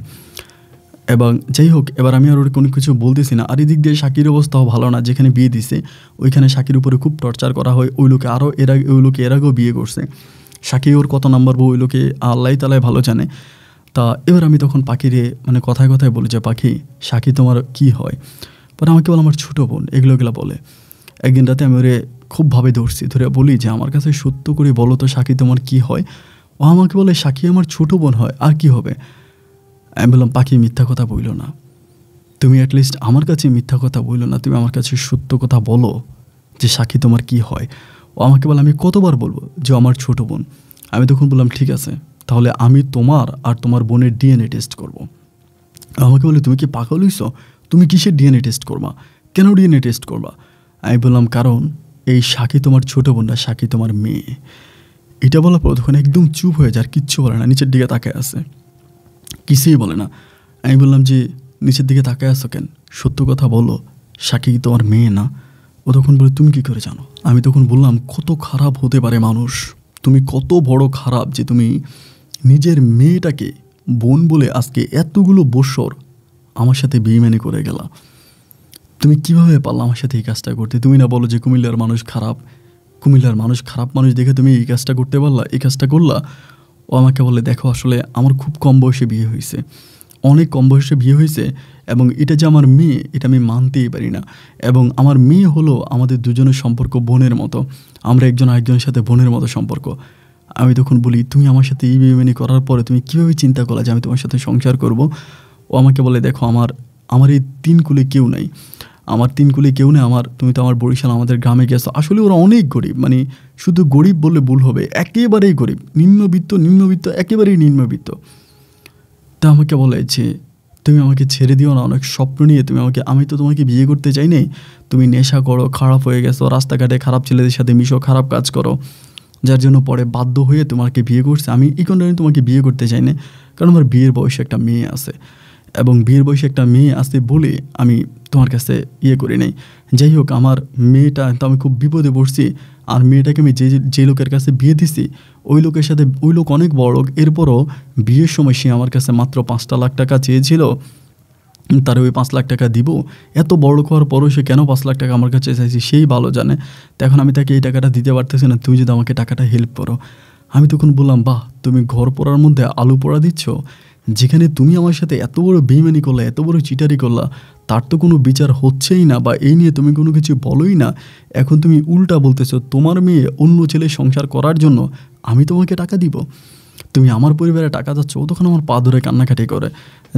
এবং যাই হোক, এবার আমি আর ওর কোনো কিছু বলতেছি না। আর এদিক দিয়ে শাকির অবস্থাও ভালো না, যেখানে বিয়ে দিছে ওইখানে শাকির উপরে খুব টর্চার করা হয়। ওই লোকে আরও ওই লোকে এর আগেও বিয়ে করছে। শাকি ওর কত নাম্বার বউ ওই লোকে আল্লাহ তালাই ভালো জানে। তা এবার আমি তখন পাখিরে মানে কথায় কথায় বলি যে পাখি, শাকি তোমার কি হয়? পরে আমাকে বলে আমার ছোটো বোন, এগুলো বলে। একদিন রাতে আমি ওরে খুবভাবে ধরছি, ধরে বলি যে আমার কাছে সত্য করে বলো তো শাকি তোমার কি হয়? ও আমাকে বলে শাকি আমার ছোটো বোন হয়, আর কি হবে? আমি বললাম পাখি, মিথ্যা কথা বইল না, তুমি অ্যাটলিস্ট আমার কাছে মিথ্যা কথা বইল না, তুমি আমার কাছে সত্য কথা বলো যে শাকি তোমার কি হয়? ও আমাকে বলে আমি কতবার বলবো যে আমার ছোটো বোন? আমি তখন বললাম ঠিক আছে, তাহলে আমি তোমার আর তোমার বোনের ডিএনএ টেস্ট করব। আমাকে বলে তুমি কি পাগল হইছ? তুমি কিসের ডিএনএ টেস্ট করবা? কেন ডিএনএ টেস্ট করবা? আমি বললাম কারণ এই শাকি তোমার ছোটো বোন না, শাকি তোমার মেয়ে। এটা বলার পর তখন একদম চুপ হয়ে যায়, আর কিচ্ছু বলে না, নিচের দিকে তাকায় আছে, কিছুই বলে না। আমি বললাম যে নিচের দিকে তাকায় আছো কেন? সত্য কথা বলো, শাকি কি তোমার মেয়ে না? ও তখন বলে তুমি কি করে জানো? আমি তখন বললাম কত খারাপ হতে পারে মানুষ, তুমি কত বড় খারাপ যে তুমি নিজের মেয়েটাকে বোন বলে আজকে এতগুলো বছর আমার সাথে বেইমানি করে গেলা। তুমি কিভাবে পারলা আমার সাথে এই কাজটা করতে? তুমি না বলো যে কুমিল্লার মানুষ খারাপ, কুমিল্লার মানুষ খারাপ মানুষ দেখে তুমি এই কাজটা করতে পারলা, এই কাজটা করলা। ও আমাকে বলে দেখো, আসলে আমার খুব কম বয়সে বিয়ে হয়েছে, অনেক কম বয়সে বিয়ে হয়েছে, এবং এটা যে আমার মেয়ে এটা আমি মানতেই পারি না। এবং আমার মেয়ে হলো আমাদের দুজনের সম্পর্ক বোনের মতো, আমরা একজন আরেকজনের সাথে বোনের মতো সম্পর্ক। আমি তখন বলি তুমি আমার সাথে এই বেইমানি করার পরে তুমি কীভাবে চিন্তা করলা যে আমি তোমার সাথে সংসার করব? ও আমাকে বলে দেখো, আমার এই তিন কুলে কেউ নাই, আমার তিন কুলে কেউ নেই। তুমি তো আমার বরিশাল আমাদের গ্রামে গেছো, আসলে ওরা অনেক গরিব, মানে শুধু গরিব বললে ভুল হবে, একেবারেই গরিব, নিম্নবিত্ত একেবারেই নিম্নবিত্ত। তা আমাকে বলে যে তুমি আমাকে ছেড়ে দিও না, অনেক স্বপ্ন নিয়ে তুমি আমাকে, আমি তো তোমাকে বিয়ে করতে চাই নাই, তুমি নেশা করো, খারাপ হয়ে গেছো, রাস্তাঘাটে খারাপ ছেলেদের সাথে মিশো, খারাপ কাজ করো, যার জন্য পরে বাধ্য হয়ে তোমাকে বিয়ে করছে। আমি এই কারণে তোমাকে বিয়ে করতে চাই না, কারণ আমার বিয়ের বয়সে একটা মেয়ে আছে, এবং বিয়ের বয়সে একটা মেয়ে আছে বলে আমি তোমার কাছে করি নাই। যাই হোক, আমার মেয়েটা তো আমি খুব বিপদে পড়ছি, আর মেয়েটাকে আমি যে লোকের কাছে বিয়ে দিছি ওই লোকের সাথে, ওই লোক অনেক বড় লোক, এরপরও বিয়ের সময় সে আমার কাছে মাত্র 5 লাখ টাকা চেয়েছিল, তার ওই 5 লাখ টাকা দিব। এত বড় লোক হওয়ার পরও সে কেন 5 লাখ টাকা আমার কাছে চাইছি সেই ভালো জানে। তো এখন আমি তাকে এই টাকাটা দিতে পারতেছি না, তুমি যদি আমাকে টাকাটা হেল্প করো। আমি তখন বললাম বাহ, তুমি ঘর পোড়ার মধ্যে আলু পোড়া দিচ্ছ, যেখানে তুমি আমার সাথে এত বড় বেইমানি করলা, এত বড় চিটারি করলা, তার তো কোনো বিচার হচ্ছেই না, বা এই নিয়ে তুমি কোনো কিছু বলোই না। এখন তুমি উল্টা বলতেছো তোমার মেয়ে অন্য ছেলে সংসার করার জন্য আমি তোমাকে টাকা দিব, তুমি আমার পরিবারে টাকা যাচ্ছ। ও তখন আমার পা ধরে কান্নাকাটি করে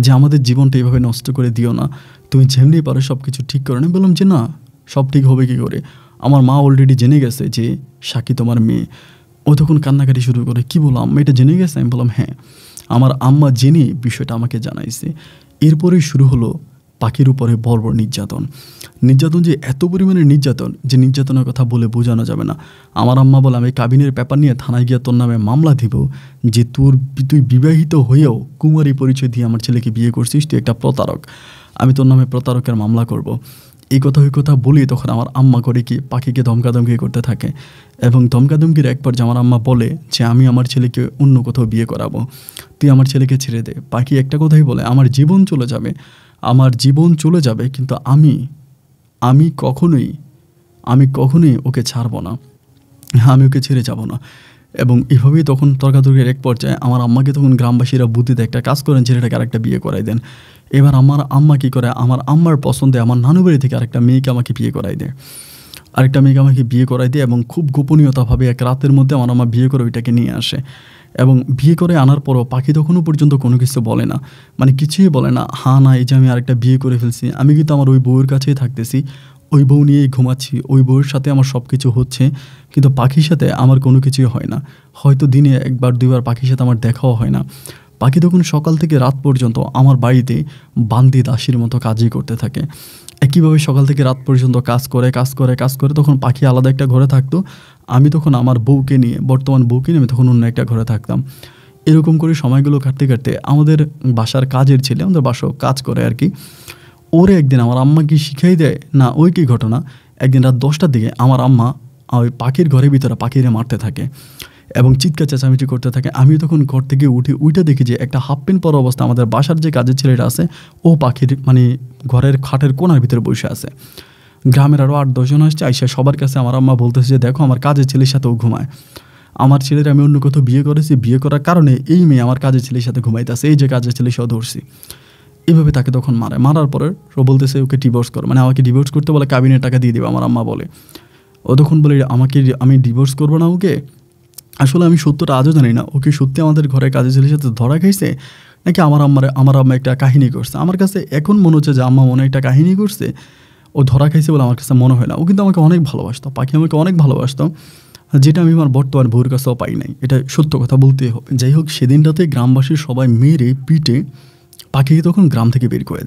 যে আমাদের জীবনটা এইভাবে নষ্ট করে দিও না, তুমি যেমনি পারো সব কিছু ঠিক করো। আমি বললাম যে না, সব ঠিক হবে কী করে, আমার মা অলরেডি জেনে গেছে যে শাকি তোমার মেয়ে। ও তখন কান্নাকাটি শুরু করে, কী বলো আম্মা এটা জেনে গেছে? আমি বললাম হ্যাঁ, আমার আম্মা জেনে বিষয়টা আমাকে জানাইছে। এরপরেই শুরু হলো পাখির উপরে বর্বর নির্যাতন। যে এত পরিমাণের নির্যাতন যে নির্যাতনের কথা বলে বোঝানো যাবে না। আমার আম্মা বলে আমি কাবিনের পেপার নিয়ে থানায় গিয়ে তোর নামে মামলা দিব যে তুই বিবাহিত হয়েও কুমারী পরিচয় দিয়ে আমার ছেলেকে বিয়ে করছিস, তুই একটা প্রতারক, আমি তোর নামে প্রতারকের মামলা করব। এই কথা বলি তখন আমার আম্মা করে কি পাখিকে ধমকাধমকি করতে থাকে, এবং ধমকাধমকির একবার যে আমার আম্মা বলে যে আমি আমার ছেলেকে অন্য কোথাও বিয়ে করাবো, তুই আমার ছেলেকে ছেড়ে দে। পাখি একটা কথাই বলে আমার জীবন চলে যাবে, কিন্তু আমি কখনোই ওকে ছাড়বো না, আমি ওকে ছেড়ে যাব না। এবং এভাবেই তখন তর্কাতর্কির এক পর্যায়ে আমার আম্মাকে তখন গ্রামবাসীরা বুদ্ধিতে একটা কাজ করেন, ছেলেটাকে আরেকটা বিয়ে করাই দেন। এবার আমার আম্মা কী করে, আমার আম্মার পছন্দে আমার নানু বাড়ি থেকে আরেকটা মেয়েকে আমাকে বিয়ে করাই দেয়, এবং খুব গোপনীয়তাভাবে এক রাতের মধ্যে আমার আম্মা বিয়ে করে ওইটাকে নিয়ে আসে। এবং বিয়ে করে আনার পরও পাখি তখনও পর্যন্ত কোনো কিছু বলে না, মানে কিছুই বলে না, হ্যাঁ না এই যে আমি আরেকটা বিয়ে করে ফেলছি। আমি কিন্তু আমার ওই বউয়ের কাছেই থাকতেছি, ওই বউ নিয়েই ঘুমাচ্ছি, ওই বউয়ের সাথে আমার সব কিছু হচ্ছে, কিন্তু পাখির সাথে আমার কোনো কিছুই হয় না। হয়তো দিনে 1-2বার পাখির সাথে আমার দেখাও হয় না। পাখি তখন সকাল থেকে রাত পর্যন্ত আমার বাড়িতে বান্দি দাসীর মতো কাজই করতে থাকে। একইভাবে সকাল থেকে রাত পর্যন্ত কাজ করে তখন পাখি আলাদা একটা ঘরে থাকতো। আমি তখন আমার বউকে নিয়ে, বর্তমান বউকে নিয়ে আমি তখন অন্য একটা ঘরে থাকতাম। এরকম করে সময়গুলো কাটতে আমাদের বাসার কাজের ছেলে, আমাদের বাসাও কাজ করে আর কি, ওরে একদিন আমার আম্মা কি শিখাই দেয় না ওই কি ঘটনা, একদিন রাত 10টার দিকে আমার আম্মা ওই পাখির ঘরের ভিতরে পাখিরে মারতে থাকে এবং চিৎকার চেঁচামেচি করতে থাকে। আমি তখন ঘর থেকে উঠে দেখি যে একটা হাফ প্যান্ট পরা অবস্থা আমাদের বাসার যে কাজের ছেলেটা আছে ও পাখির মানে ঘরের খাটের কোণার ভিতরে বসে আছে। গ্রামের আরও 8-10 জন আসছে, আইসা সবার কাছে আমার আম্মা বলতেছে যে দেখো আমার কাজের ছেলের সাথেও ঘুমায়। আমার ছেলের আমি অন্য কোথাও বিয়ে করেছি, বিয়ে করার কারণে এই মেয়ে আমার কাজের ছেলের সাথে ঘুমাইতেছে, এই যে কাজের ছেলের সাথে ধরছি। এভাবে তাকে তখন মারার পরে ও বলতেছে ওকে ডিভোর্স কর, মানে আমাকে ডিভোর্স করতে বলে কাবিনের টাকা দিয়ে দেবে আমার আম্মা বলে। ও তখন বলে আমি ডিভোর্স করবো না ওকে। আসলে আমি সত্যটা আজও জানি না, ওকে সত্যি আমাদের ঘরে কাজের ছেলের সাথে ধরা খাইছে নাকি আমার আম্মা একটা কাহিনী করছে। আমার কাছে এখন মনে হচ্ছে যে আম্মা মনে একটা কাহিনী করছে, ও ধরা খাইছে বলে আমার কাছে মনে হয় না। ও কিন্তু আমাকে অনেক ভালোবাসতো, পাখি আমাকে অনেক ভালোবাসতো, যেটা আমি আমার বর্তমান বউর কাছেও পাই নাই, এটা সত্য কথা বলতেই হবে। যাই হোক, সেদিনটাতে গ্রামবাসীর সবাই মেরে পিটে পাখিকে তখন গ্রাম থেকে বের করে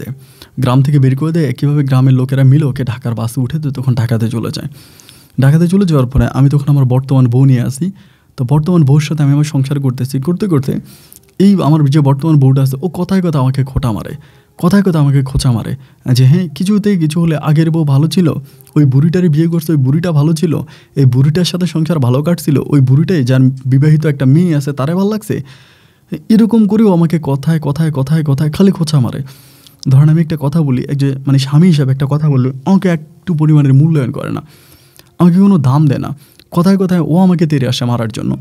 দেয়। একইভাবে গ্রামের লোকেরা মিলে ওকে ঢাকার বাসে উঠে তখন ঢাকাতে চলে যায়। ঢাকাতে চলে যাওয়ার পরে আমি তখন আমার বর্তমান বউ নিয়ে আসি। তো বর্তমান বউর সাথে আমি আমার সংসার করতে এই আমার যে বর্তমান বউটা আছে ও কথায় আমাকে খোঁচা মারে যে হ্যাঁ কিছুতেই কিছু হলে আগের বউ ভালো ছিল, ওই বুড়িটারই বিয়ে করছে, ওই বুড়িটা ভালো ছিল, এই বুড়িটার সাথে সংসার ভালো কাটছিল, ওই বুড়িটাই যার বিবাহিত একটা মেয়ে আছে তারে ভালো লাগছে, এরকম করেও আমাকে কথায় খালি খোঁচা মারে। ধরেন আমি একটা কথা বলি, যে মানে স্বামী হিসাবে একটা কথা বললে আমাকে একটু পরিমাণের মূল্যায়ন করে না, আমাকে কোনো দাম দেয় না, কথায় ও আমাকে তেড়ে আসে মারার জন্য।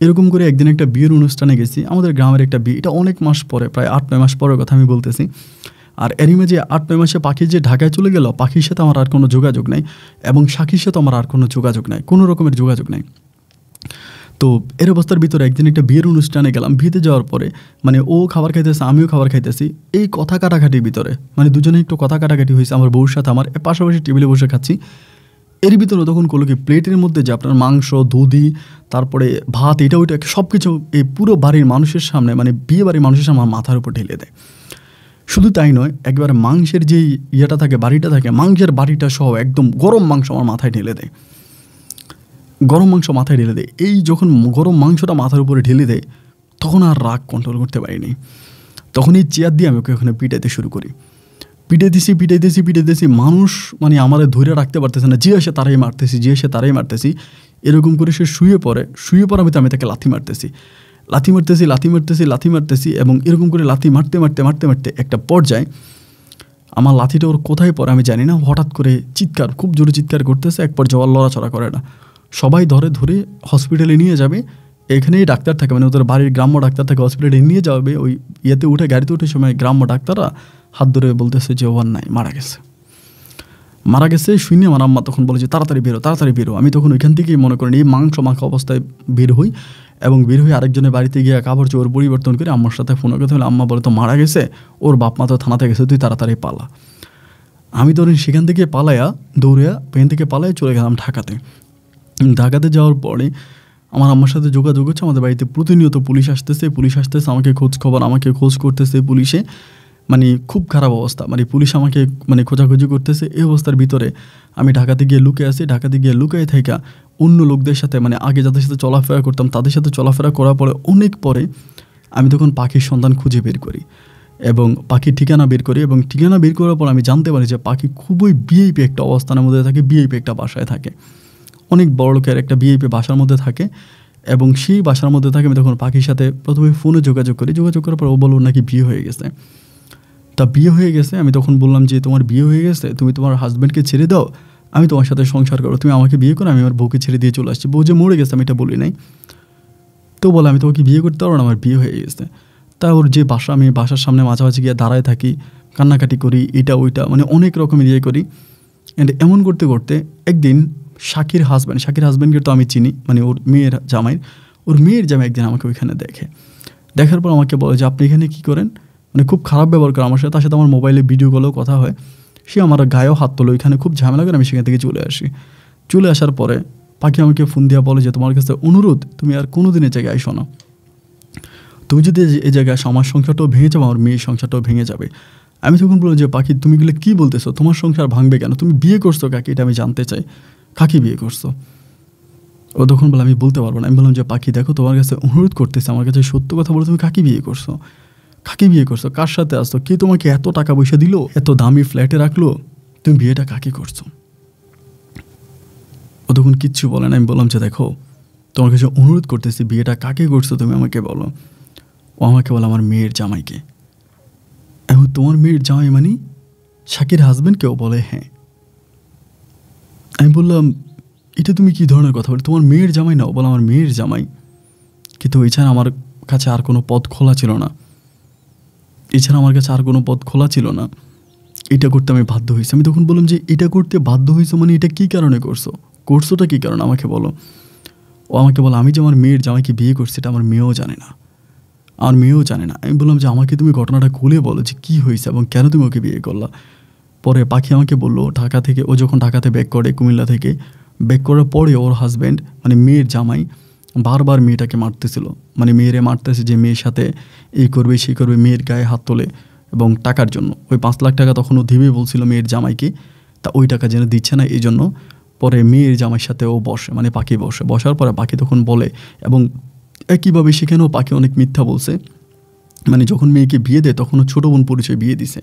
এরকম করে একদিন একটা বিয়ের অনুষ্ঠানে গেছি, আমাদের গ্রামের একটা বিয়ে, এটা অনেক মাস পরে, প্রায় 8-9 মাস পরের কথা আমি বলতেছি। আর এরই মাঝে 8-9 মাসে পাখি যে ঢাকায় চলে গেল, পাখির সাথে আমার আর কোনো যোগাযোগ নাই এবং সাক্ষীর সাথে আমার আর কোনো যোগাযোগ নাই, কোনো রকমের যোগাযোগ নাই। তো এর অবস্থার ভিতরে একদিন একটা বিয়ের অনুষ্ঠানে গেলাম। বিয়েতে যাওয়ার পরে মানে ও খাবার খাইতেছে, আমিও খাবার খাইতেছি, এই কথা কাটাকাটির ভিতরে মানে দুজনে একটু কথা কাটাকাটি হয়েছে আমার বউর সাথে, আমার পাশাপাশি টেবিলে বসে খাচ্ছি। এর ভিতরে তখন করলো কি, প্লেটের মধ্যে যে আপনার মাংস, দুধি, তারপরে ভাত, এটা ওইটা সব কিছু এই পুরো বাড়ির মানুষের সামনে, মানে বিয়ে বাড়ির মানুষের সামনে আমার মাথার উপর ঢেলে দেয়। শুধু তাই নয়, একবারে মাংসের যেই ইয়েটা থাকে, বাড়িটা থাকে, মাংসের বাড়িটা সহ একদম গরম মাংস আমার মাথায় ঢেলে দেয়। এই যখন গরম মাংসটা মাথার উপরে ঢেলে দেয় তখন আর রাগ কন্ট্রোল করতে পারিনি। তখন এই চেয়ার দিয়ে আমি ওকে ওখানে পিটাইতে শুরু করি। পিটাইতেছি, মানুষ মানে আমাদের ধরে রাখতে পারতেছে না, যে আসে তারাই মারতেছি। এরকম করে সে শুয়ে পড়ে আমি তাকে লাথি মারতেছি এবং এরকম করে লাথি মারতে একটা পর্যায়ে আমার লাথিটা ওর কোথায় পড়ে আমি জানি না, হঠাৎ করে খুব জোরে চিৎকার করতেছে, এক পর্যায়ে আর লড়াচড়া করে না। সবাই ধরে হসপিটালে নিয়ে যাবে, এখানেই ডাক্তার থাকে, মানে ওদের বাড়ির গ্রাম্য ডাক্তার থাকে, হসপিটালে নিয়ে যাবে। ওই ইয়েতে উঠে, গাড়িতে উঠে সময় গ্রাম্য ডাক্তাররা হাত ধরে বলতেছে যে ওর নাই, মারা গেছে। শুনে আমার আম্মা তখন বলে যে তাড়াতাড়ি বেরো। আমি তখন ওইখান থেকেই মনে করেন এই মাংস অবস্থায় বের হই এবং বের হয়ে আরেকজনের বাড়িতে গিয়ে কাপড় চোপড় পরিবর্তন করে আম্মার সাথে ফোন করতে হলে আম্মা বলে তো মারা গেছে, ওর বাপ মা তো থানাতে গেছে, তুই তাড়াতাড়ি পালা। আমি ধরেন সেখান থেকে এখান থেকে পালাইয়া চলে গেলাম ঢাকাতে যাওয়ার পরে আমার আম্মার সাথে যোগাযোগ হচ্ছে। আমাদের বাড়িতে প্রতিনিয়ত পুলিশ আসতেছে, আমাকে খোঁজ করতেছে পুলিশে, মানে খুব খারাপ অবস্থা, মানে পুলিশ আমাকে মানে খোঁজাখুঁজি করতেছে। এই অবস্থার ভিতরে আমি ঢাকাতে গিয়ে লুকিয়ে থাকা অন্য লোকদের সাথে, মানে আগে যাদের সাথে চলাফেরা করতাম তাদের সাথে চলাফেরা করার পরে অনেক পরে আমি তখন পাখির সন্ধান খুঁজে বের করি এবং পাখির ঠিকানা বের করি এবং ঠিকানা বের করার পর আমি জানতে পারি যে পাখি খুবই ভিআইপি একটা অবস্থানের মধ্যে থাকে, ভিআইপি একটা বাসায় থাকে, অনেক বড় লোকের একটা ভিআইপি বাসার মধ্যে থাকে এবং সেই বাসার মধ্যে থাকে। আমি তখন পাখির সাথে প্রথমে ফোনে যোগাযোগ করার পর ও বলল নাকি বিয়ে হয়ে গেছে। আমি তখন বললাম যে তোমার বিয়ে হয়ে গেছে, তুমি তোমার হাজব্যান্ডকে ছেড়ে দাও, আমি তোমার সাথে সংসার করো, তুমি আমাকে বিয়ে করো, আমি আমার বউকে ছেড়ে দিয়ে চলে আসছি। বউ যে মরে গেছে আমি এটা বলি নাই। তো বলে আমি তোমাকে বিয়ে করতে পারো না, আমার বিয়ে হয়ে গেছে। তা ওর যে বাসা, আমি বাসার সামনে মাঝামাঝি গিয়ে দাঁড়ায় থাকি, কান্নাকাটি করি, এটা ওইটা মানে অনেক রকমের ইয়ে করি। অ্যান্ড এমন করতে একদিন শাকির হাজব্যান্ডকে তো আমি চিনি, মানে ওর মেয়ের জামাই একদিন আমাকে ওইখানে দেখার পর আমাকে বলে যে আপনি এখানে কী করেন, মানে খুব খারাপ ব্যবহার করে আমার সাথে। তার সাথে আমার মোবাইলে ভিডিও কলেও কথা হয়, সে আমার গায়েও হাত তোলো, ওইখানে খুব ঝামেলা করে। আমি সেখান থেকে চলে আসার পরে পাখি আমাকে ফোন দিয়া বলে যে তোমার কাছে অনুরোধ, তুমি আর কোনো দিনের জায়গায় আইসো না। তুমি যদি এই জায়গায় আসো আমার সংসারটাও ভেঙে যাবে, আমার মেয়ের সংসারটাও ভেঙে যাবে। আমি তখন বললাম যে পাখি তুমি গেলে কী বলতেছো, তোমার সংসার ভাঙবে কেন, তুমি বিয়ে করছো কাকে, এটা আমি জানতে চাই, কাকে বিয়ে করছো? ও তখন বলে আমি বলতে পারবো না। আমি বললাম যে পাখি দেখো তোমার কাছে অনুরোধ করতেছে, আমার কাছে সত্য কথা বলো, তুমি কাকে বিয়ে করছো, কাকে বিয়ে করছো, কার সাথে আসছো, কে তোমাকে এত টাকা পয়সা দিল, এত দামি ফ্ল্যাটে রাখলো, তুমি বিয়েটা কাকে করছো? ও তখন কিচ্ছু বলে না। আমি বললাম যে দেখো তোমার কাছে অনুরোধ করতেছি, বিয়েটা কাকে করছো তুমি আমাকে বলো। ও আমাকে বলে আমার মেয়ের জামাইকে। এবং তোমার মেয়ের জামাই মানে শাকির হাজব্যান্ড? কেউ বলে হ্যাঁ। আমি বললাম এটা তুমি কী ধরনের কথা বলে, তোমার মেয়ের জামাই নাও? বলো আমার মেয়ের জামাই, কিন্তু এছাড়া আমার কাছে আর কোনো পথ খোলা ছিল না, এছাড়া আমার কাছে আর কোনো পথ খোলা ছিল না, এটা করতে আমি বাধ্য হয়েছি। আমি তখন বললাম যে এটা করতে বাধ্য হয়েছো মানে এটা কী কারণে করছো, করছোটা কী কারণে আমাকে বলো। ও আমাকে বলো আমি যে আমার মেয়ের জামাইকে বিয়ে করছি এটা আমার মেয়েও জানে না, আমার মেয়েও জানে না। আমি বললাম যে আমাকে তুমি ঘটনাটা খুলে বলো যে কী হয়েছে এবং কেন তুমি ওকে বিয়ে করলা। পরে পাখি আমাকে বললো ঢাকা থেকে, ও যখন ঢাকাতে ব্যাক করে কুমিল্লা থেকে, ব্যাক করার পরে ওর হাজব্যান্ড মানে মেয়ের জামাই বারবার মেয়েটাকে মারতেছিল, মানে মেয়েরে মারতেছে যে মেয়ের সাথে এই করবে সেই করবে, মেয়ের গায়ে হাত তোলে এবং টাকার জন্য। ওই 5 লাখ টাকা তখন ও দিবে বলছিল মেয়ের জামাইকে, তা ওই টাকা যেন দিচ্ছে না এই জন্য। পরে মেয়ের জামাইয়ের সাথে ও বসে, মানে পাখি বসে, বসার পরে পাখি তখন বলে এবং একইভাবে সেখানেও পাখি অনেক মিথ্যা বলছে। মানে যখন মেয়েকে বিয়ে দেয় তখন ও ছোটো বোন পরিচয় বিয়ে দিছে,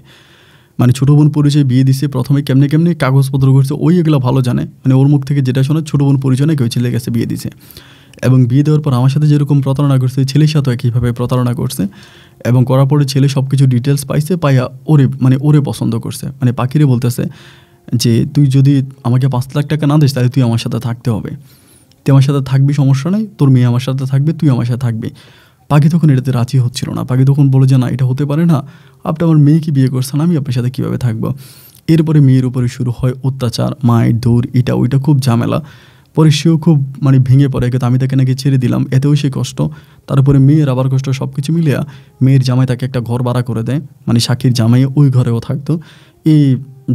মানে ছোটো বোন পরিচয় বিয়ে দিছে। প্রথমে কেমনে কেমনে কাগজপত্র করছে ওই এগুলো ভালো জানে, মানে ওর মুখ থেকে যেটা শোনে ছোটো বোন পরিচয় নাকি ওই ছেলের কাছে বিয়ে দিছে। এবং বিয়ে দেওয়ার পর আমার সাথে যেরকম প্রতারণা করছে ছেলের সাথেও একইভাবে প্রতারণা করছে। এবং করার পরে ছেলে সব কিছু ডিটেলস পাইছে, পাইয়া ওরে পছন্দ করছে, মানে পাখিরে বলতেছে যে তুই যদি আমাকে 5 লাখ টাকা না দিস তাহলে তুই আমার সাথে থাকতে হবে, তুই আমার সাথে থাকবি সমস্যা নেই, তোর মেয়ে আমার সাথে থাকবে, তুই আমার সাথে থাকবি। পাখি তখন এটাতে রাজি হচ্ছিল না। পাখি তখন বলে যে না এটা হতে পারে না, আপনি আমার মেয়েকে বিয়ে করছেন, আমি আপনার সাথে কীভাবে থাকবো। এরপরে মেয়ের উপরে শুরু হয় অত্যাচার, মায়ের দৌড়, এটা ওইটা খুব ঝামেলা। পরে সেও খুব মানে ভেঙে পড়ে, কিন্তু আমি তাকে নাকি ছেড়ে দিলাম, এতেও সে কষ্ট। তারপরে মেয়ের আবার কষ্ট, সব কিছু মিলিয়া মেয়ের জামাই তাকে একটা ঘর ভাড়া করে দেয়, মানে শাকির জামাই ওই ঘরেও থাকতো। এই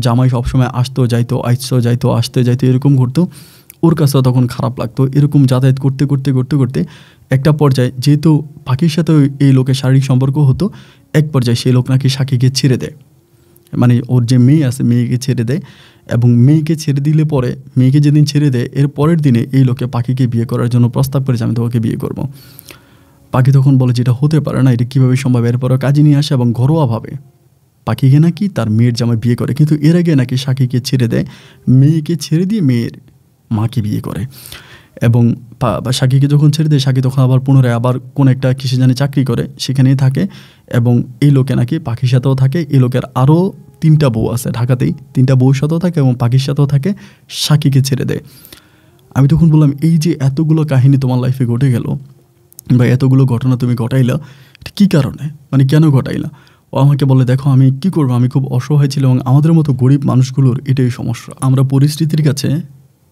জামাই সবসময় আসতো যাইতো, আসতে যাইতো, এরকম ঘুরতো। ওর কাছেও তখন খারাপ লাগতো। এরকম যাতায়াত করতে করতে করতে করতে একটা পর্যায়ে যেহেতু পাখির সাথে এই লোকের শারীরিক সম্পর্ক হতো, এক পর্যায়ে সেই লোক নাকি শাকিকে ছেড়ে দেয়, মানে ওর যে মেয়ে আছে মেয়েকে ছেড়ে দেয়। এবং মেয়েকে ছেড়ে দিলে পরে মেয়েকে যেদিন ছেড়ে দেয় এর পরের দিনে এই লোকে পাখিকে বিয়ে করার জন্য প্রস্তাব করেছে আমি তোমাকে বিয়ে করব। পাখি তখন বলে যে এটা হতে পারে না, এটা কীভাবে সম্ভব। এরপরও কাজে নিয়ে আসে এবং ঘরোয়াভাবে পাখিকে নাকি তার মেয়ের জামাই বিয়ে করে, কিন্তু এর আগে নাকি শাকিকে ছেড়ে দেয়, মেয়েকে ছেড়ে দিয়ে মেয়ের মাকে বিয়ে করে। এবং শাকিকে যখন ছেড়ে দেয় শাকি তখন আবার পুনরায় আবার কোনো একটা কিসে জানি চাকরি করে, সেখানেই থাকে। এবং এই লোকে নাকি পাখির সাথেও থাকে। এই লোকের আরও 3টা বউ আছে ঢাকাতেই, 3টা বউর সাথেও থাকে এবং পাখির সাথেও থাকে, শাকিকে ছেড়ে দেয়। আমি তখন বললাম এই যে এতগুলো কাহিনী তোমার লাইফে ঘটে গেল বা এতগুলো ঘটনা তুমি ঘটাইলা, এটা কী কারণে, মানে কেন ঘটাইলা? ও আমাকে বলে দেখো আমি কি করবো, আমি খুব অসহায় ছিল এবং আমাদের মতো গরিব মানুষগুলোর এটাই সমস্যা, আমরা পরিস্থিতির কাছে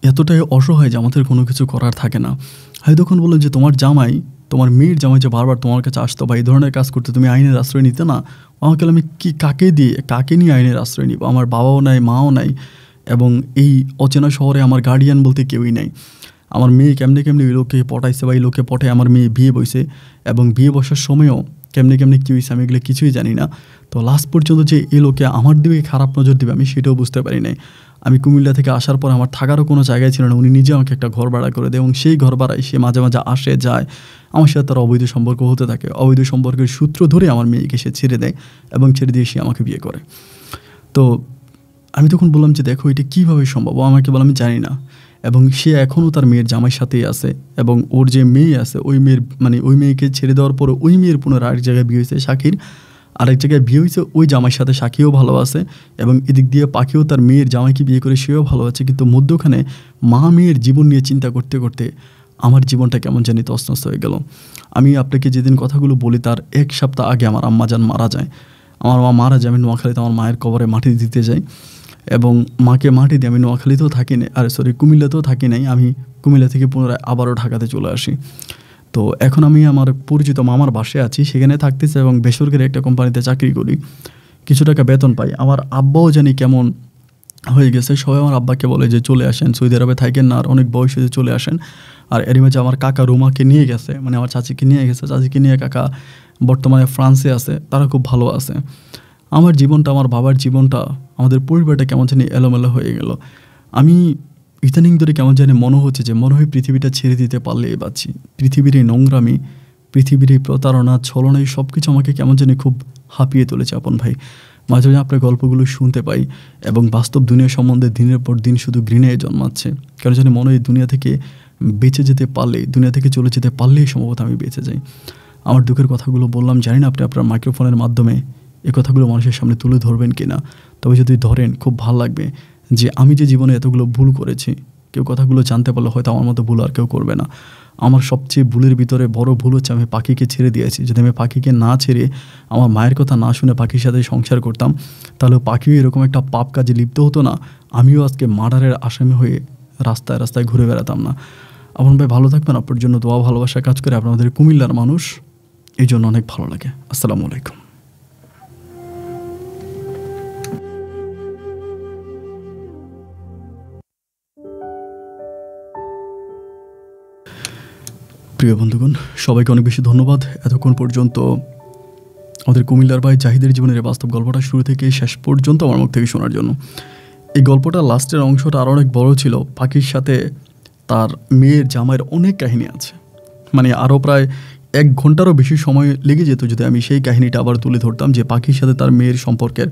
এতটাই অসহায় যে আমাদের কোনো কিছু করার থাকে না। আমি তখন বললাম যে তোমার মেয়ের জামাই যে বারবার তোমার কাছে আসতো বা এই ধরনের কাজ করতে, তুমি আইনের আশ্রয় নিতে না? আমাকে আমি কি কাকে নিয়ে আইনের আশ্রয় নিব? আমার বাবাও নাই, মাও নাই, এবং এই অচেনা শহরে আমার গার্ডিয়ান বলতে কেউই নাই। আমার মেয়ে কেমনে কেমনে ওই লোককে পটাইছে বা এই লোককে পটায় আমার মেয়ে বিয়ে বইছে, এবং বিয়ে বসার সময়ও কেমনে কেমনে কী হয়েছে আমি এগুলো কিছুই জানি না। তো লাস্ট পর্যন্ত যে এই লোকে আমার দিকে খারাপ নজর দেবে আমি সেটাও বুঝতে পারি নাই। আমি কুমিল্লা থেকে আসার পর আমার থাকারও কোনো জায়গায় ছিল না, উনি নিজে আমাকে একটা ঘর ভাড়া করে দেয় এবং সেই ঘর ভাড়ায় সে মাঝে মাঝে আসে যায়, আমার সাথে তার অবৈধ সম্পর্ক হতে থাকে। অবৈধ সম্পর্কের সূত্র ধরে আমার মেয়েকে সে ছেড়ে দেয় এবং ছেড়ে দিয়ে সে আমাকে বিয়ে করে। তো আমি তখন বললাম যে দেখো এটা কীভাবে সম্ভব? ও আমাকে বলে আমি জানি না। এবং সে এখনও তার মেয়ের জামাইয়ের সাথেই আছে এবং ওর যে মেয়ে আছে ওই মেয়েকে ছেড়ে দেওয়ার পরে ওই মেয়ের পুনরায় আরেক জায়গায় বিয়ে হয়েছে, শাকির আরেক জায়গায় বিয়ে হয়েছে, ওই জামাইয়ের সাথে শাকিও ভালো আছে এবং এদিক দিয়ে পাখিও তার মেয়ের জামাইকে বিয়ে করে সেও ভালো আছে। কিন্তু মধ্যখানে মা মেয়ের জীবন নিয়ে চিন্তা করতে করতে আমার জীবনটা কেমন জানি তছনছ হয়ে গেল। আমি আপনাকে যেদিন কথাগুলো বলি তার 1 সপ্তাহ আগে আমার আম্মাজান মারা যায়। আমার মা মারা যায়, আমি নোয়াখালীতে আমার মায়ের কবরে মাটি দিতে যাই এবং মাকে মাটি দিয়ে আমি নোয়াখালীতেও থাকি নাই, কুমিল্লাতেও থাকি নাই, আমি কুমিল্লা থেকে পুনরায় আবারও ঢাকাতে চলে আসি। তো এখন আমি আমার পরিচিত মামার বাসায় আছি, সেখানে থাকতেছি এবং বেসরকারি একটা কোম্পানিতে চাকরি করি, কিছু টাকা বেতন পাই। আমার আব্বাও জানি কেমন হয়ে গেছে, সবাই আমার আব্বাকে বলে যে চলে আসেন, সৌদি আরবে থাকেন না, আর অনেক বয়স হয়েছে চলে আসেন। আর এরই মাঝে আমার কাকা রুমাকে নিয়ে গেছে, মানে আমার চাচিকে নিয়ে গেছে, চাচিকে নিয়ে কাকা বর্তমানে ফ্রান্সে আছে, তারা খুব ভালো আছে। আমার জীবনটা, আমার বাবার জীবনটা, আমাদের পরিবারটা কেমন জানি এলোমেলো হয়ে গেল। আমি ইদানিং ধরে কেমন জানি মনে হচ্ছে যে মনে হয় পৃথিবীটা ছেড়ে দিতে পারলেই বাঁচি। পৃথিবীর এই নোংরামি, পৃথিবীর এই প্রতারণা, ছলনা, এই সব কিছু আমাকে কেমন জানি খুব হাঁপিয়ে তুলেছে আপন ভাই। মাঝে মাঝে আপনার গল্পগুলো শুনতে পাই এবং বাস্তব দুনিয়া সম্বন্ধে দিনের পর দিন শুধু ঘৃণায় জন্মাচ্ছে। কেন জানি মনে হয় দুনিয়া থেকে বেঁচে যেতে পারলেই, দুনিয়া থেকে চলে যেতে পারলেই সম্ভবত আমি বেঁচে যাই। আমার দুঃখের কথাগুলো বললাম, জানি না আপনি আপনার মাইক্রোফোনের মাধ্যমে এই কথাগুলো মানুষের সামনে তুলে ধরবেন কি না। তবে যদি ধরেন খুব ভালো লাগবে যে আমি যে জীবনে এতগুলো ভুল করেছি, কেউ কথাগুলো জানতে পারলে হয়তো আমার মতো ভুল আর কেউ করবে না। আমার সবচেয়ে ভুলের ভিতরে বড় ভুল হচ্ছে আমি পাখিকে ছেড়ে দিয়েছি। যদি আমি পাখিকে না ছেড়ে, আমার মায়ের কথা না শুনে পাখির সাথে সংসার করতাম, তাহলে পাখিও এরকম একটা পাপ কাজে লিপ্ত হতো না, আমিও আজকে মার্ডারের আসামি হয়ে রাস্তায় রাস্তায় ঘুরে বেড়াতাম না। আপন ভাই ভালো থাকবেন, আপনার জন্য দোয়া ভালোবাসা কাজ করে। আপনাদের কুমিল্লার মানুষ, এই জন্য অনেক ভালো লাগে। আসসালামু আলাইকুম। প্রিয় বন্ধুগণ, সবাইকে অনেক বেশি ধন্যবাদ এতক্ষণ পর্যন্ত আমাদের কুমিল্লার ভাই জাহিদের জীবনের বাস্তব গল্পটা শুরু থেকে শেষ পর্যন্ত আমার মুখ থেকে শোনার জন্য। এই গল্পটা লাস্টের অংশটা আরও অনেক বড় ছিল। পাখির সাথে তার মেয়ের জামাইয়ের অনেক কাহিনী আছে, মানে আরও প্রায় 1 ঘন্টারও বেশি সময় লেগে যেত যদি আমি সেই কাহিনীটা আবার তুলে ধরতাম, যে পাখির সাথে তার মেয়ের সম্পর্কের,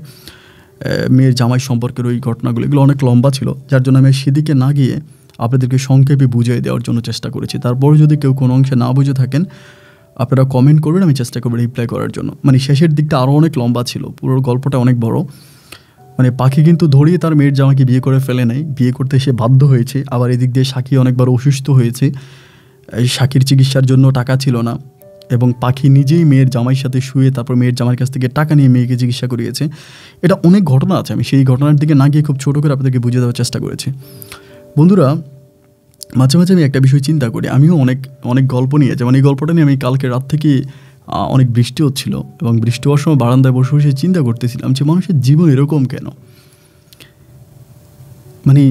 মেয়ের জামাই সম্পর্কের ওই ঘটনাগুলো, এগুলো অনেক লম্বা ছিল, যার জন্য আমি সেদিকে না গিয়ে আপনাদেরকে সংক্ষেপে বুঝিয়ে দেওয়ার জন্য চেষ্টা করেছি। তারপর যদি কেউ কোনো অংশে না বুঝে থাকেন আপনারা কমেন্ট করবেন, আমি চেষ্টা করবো রিপ্লাই করার জন্য। মানে শেষের দিকটা আরও অনেক লম্বা ছিল, পুরো গল্পটা অনেক বড়। মানে পাখি কিন্তু ধরিয়ে তার মেয়ের জামাইকে বিয়ে করে ফেলে নাই, বিয়ে করতে সে বাধ্য হয়েছে। আবার এদিক দিয়ে সাকি অনেকবার অসুস্থ হয়েছে, এই সাকির চিকিৎসার জন্য টাকা ছিল না, এবং পাখি নিজেই মেয়ের জামাইয়ের সাথে শুয়ে তারপর মেয়ের জামাইয়ের কাছ থেকে টাকা নিয়ে মেয়েকে চিকিৎসা করিয়েছে। এটা অনেক ঘটনা আছে, আমি সেই ঘটনার দিকে না গিয়ে খুব ছোটো করে আপনাদেরকে বুঝিয়ে দেওয়ার চেষ্টা করেছি। বন্ধুরা, মাঝে মাঝে আমি একটা বিষয় চিন্তা করি, আমিও অনেক অনেক গল্প নিয়ে, যেমন এই গল্পটা নিয়ে আমি কালকে রাত থেকে অনেক বৃষ্টি হচ্ছিল এবং বৃষ্টি হওয়ার সময় বারান্দায় বসে বসে চিন্তা করতেছিলাম যে মানুষের জীবন এরকম কেন। মানে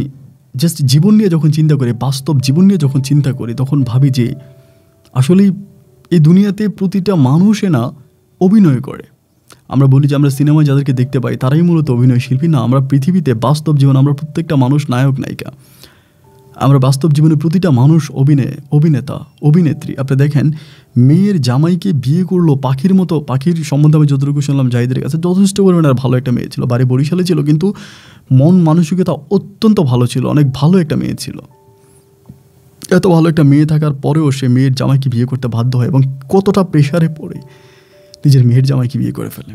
জাস্ট জীবন নিয়ে যখন চিন্তা করি, বাস্তব জীবন নিয়ে যখন চিন্তা করি, তখন ভাবি যে আসলেই এই দুনিয়াতে প্রতিটা মানুষে না অভিনয় করে। আমরা বলি যে আমরা সিনেমায় যাদেরকে দেখতে পাই তারাই মূলত অভিনয় শিল্পী, না, আমরা পৃথিবীতে বাস্তব জীবন আমরা প্রত্যেকটা মানুষ নায়ক নায়িকা। আমরা বাস্তব জীবনে প্রতিটা মানুষ অভিনেতা অভিনেত্রী। আপনি দেখেন, মেয়ের জামাইকে বিয়ে করলো পাখির মতো। পাখির সম্বন্ধে আমি যতটুকু শুনলাম জাহিদের কাছে, যথেষ্ট পরিমাণে ভালো একটা মেয়ে ছিল, বাড়ি বরিশালে ছিল, কিন্তু মন মানসিকতা অত্যন্ত ভালো ছিল, অনেক ভালো একটা মেয়ে ছিল। এত ভালো একটা মেয়ে থাকার পরেও সে মেয়ের জামাইকে বিয়ে করতে বাধ্য হয় এবং কতটা প্রেশারে পড়ে নিজের মেয়ের জামাইকে বিয়ে করে ফেলে।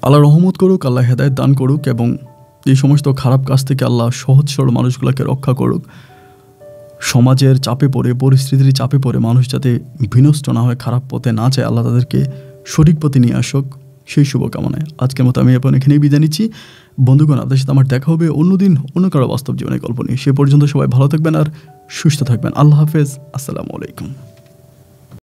আল্লাহ রহমত করুক, আল্লাহ হেদায়েত দান করুক, এবং এই সমস্ত খারাপ কাজ থেকে আল্লাহ সহজ সরল মানুষগুলোকে রক্ষা করুক। সমাজের চাপে পড়ে, পরিস্থিতির চাপে পড়ে মানুষ যাতে বিনষ্ট না হয়, খারাপ পথে না যায়, আল্লাহ তাদেরকে সঠিক পথে নিয়ে আসুক, সেই শুভকামনায় আজকের মতো আমি এখন এখানেই বিদায় নিচ্ছি। বন্ধুগণ, আপনাদের সাথে আমার দেখা হবে অন্যদিন অন্য কারো বাস্তব জীবনের গল্প নিয়ে। সে পর্যন্ত সবাই ভালো থাকবেন আর সুস্থ থাকবেন। আল্লাহ হাফেজ, আসসালামু আলাইকুম।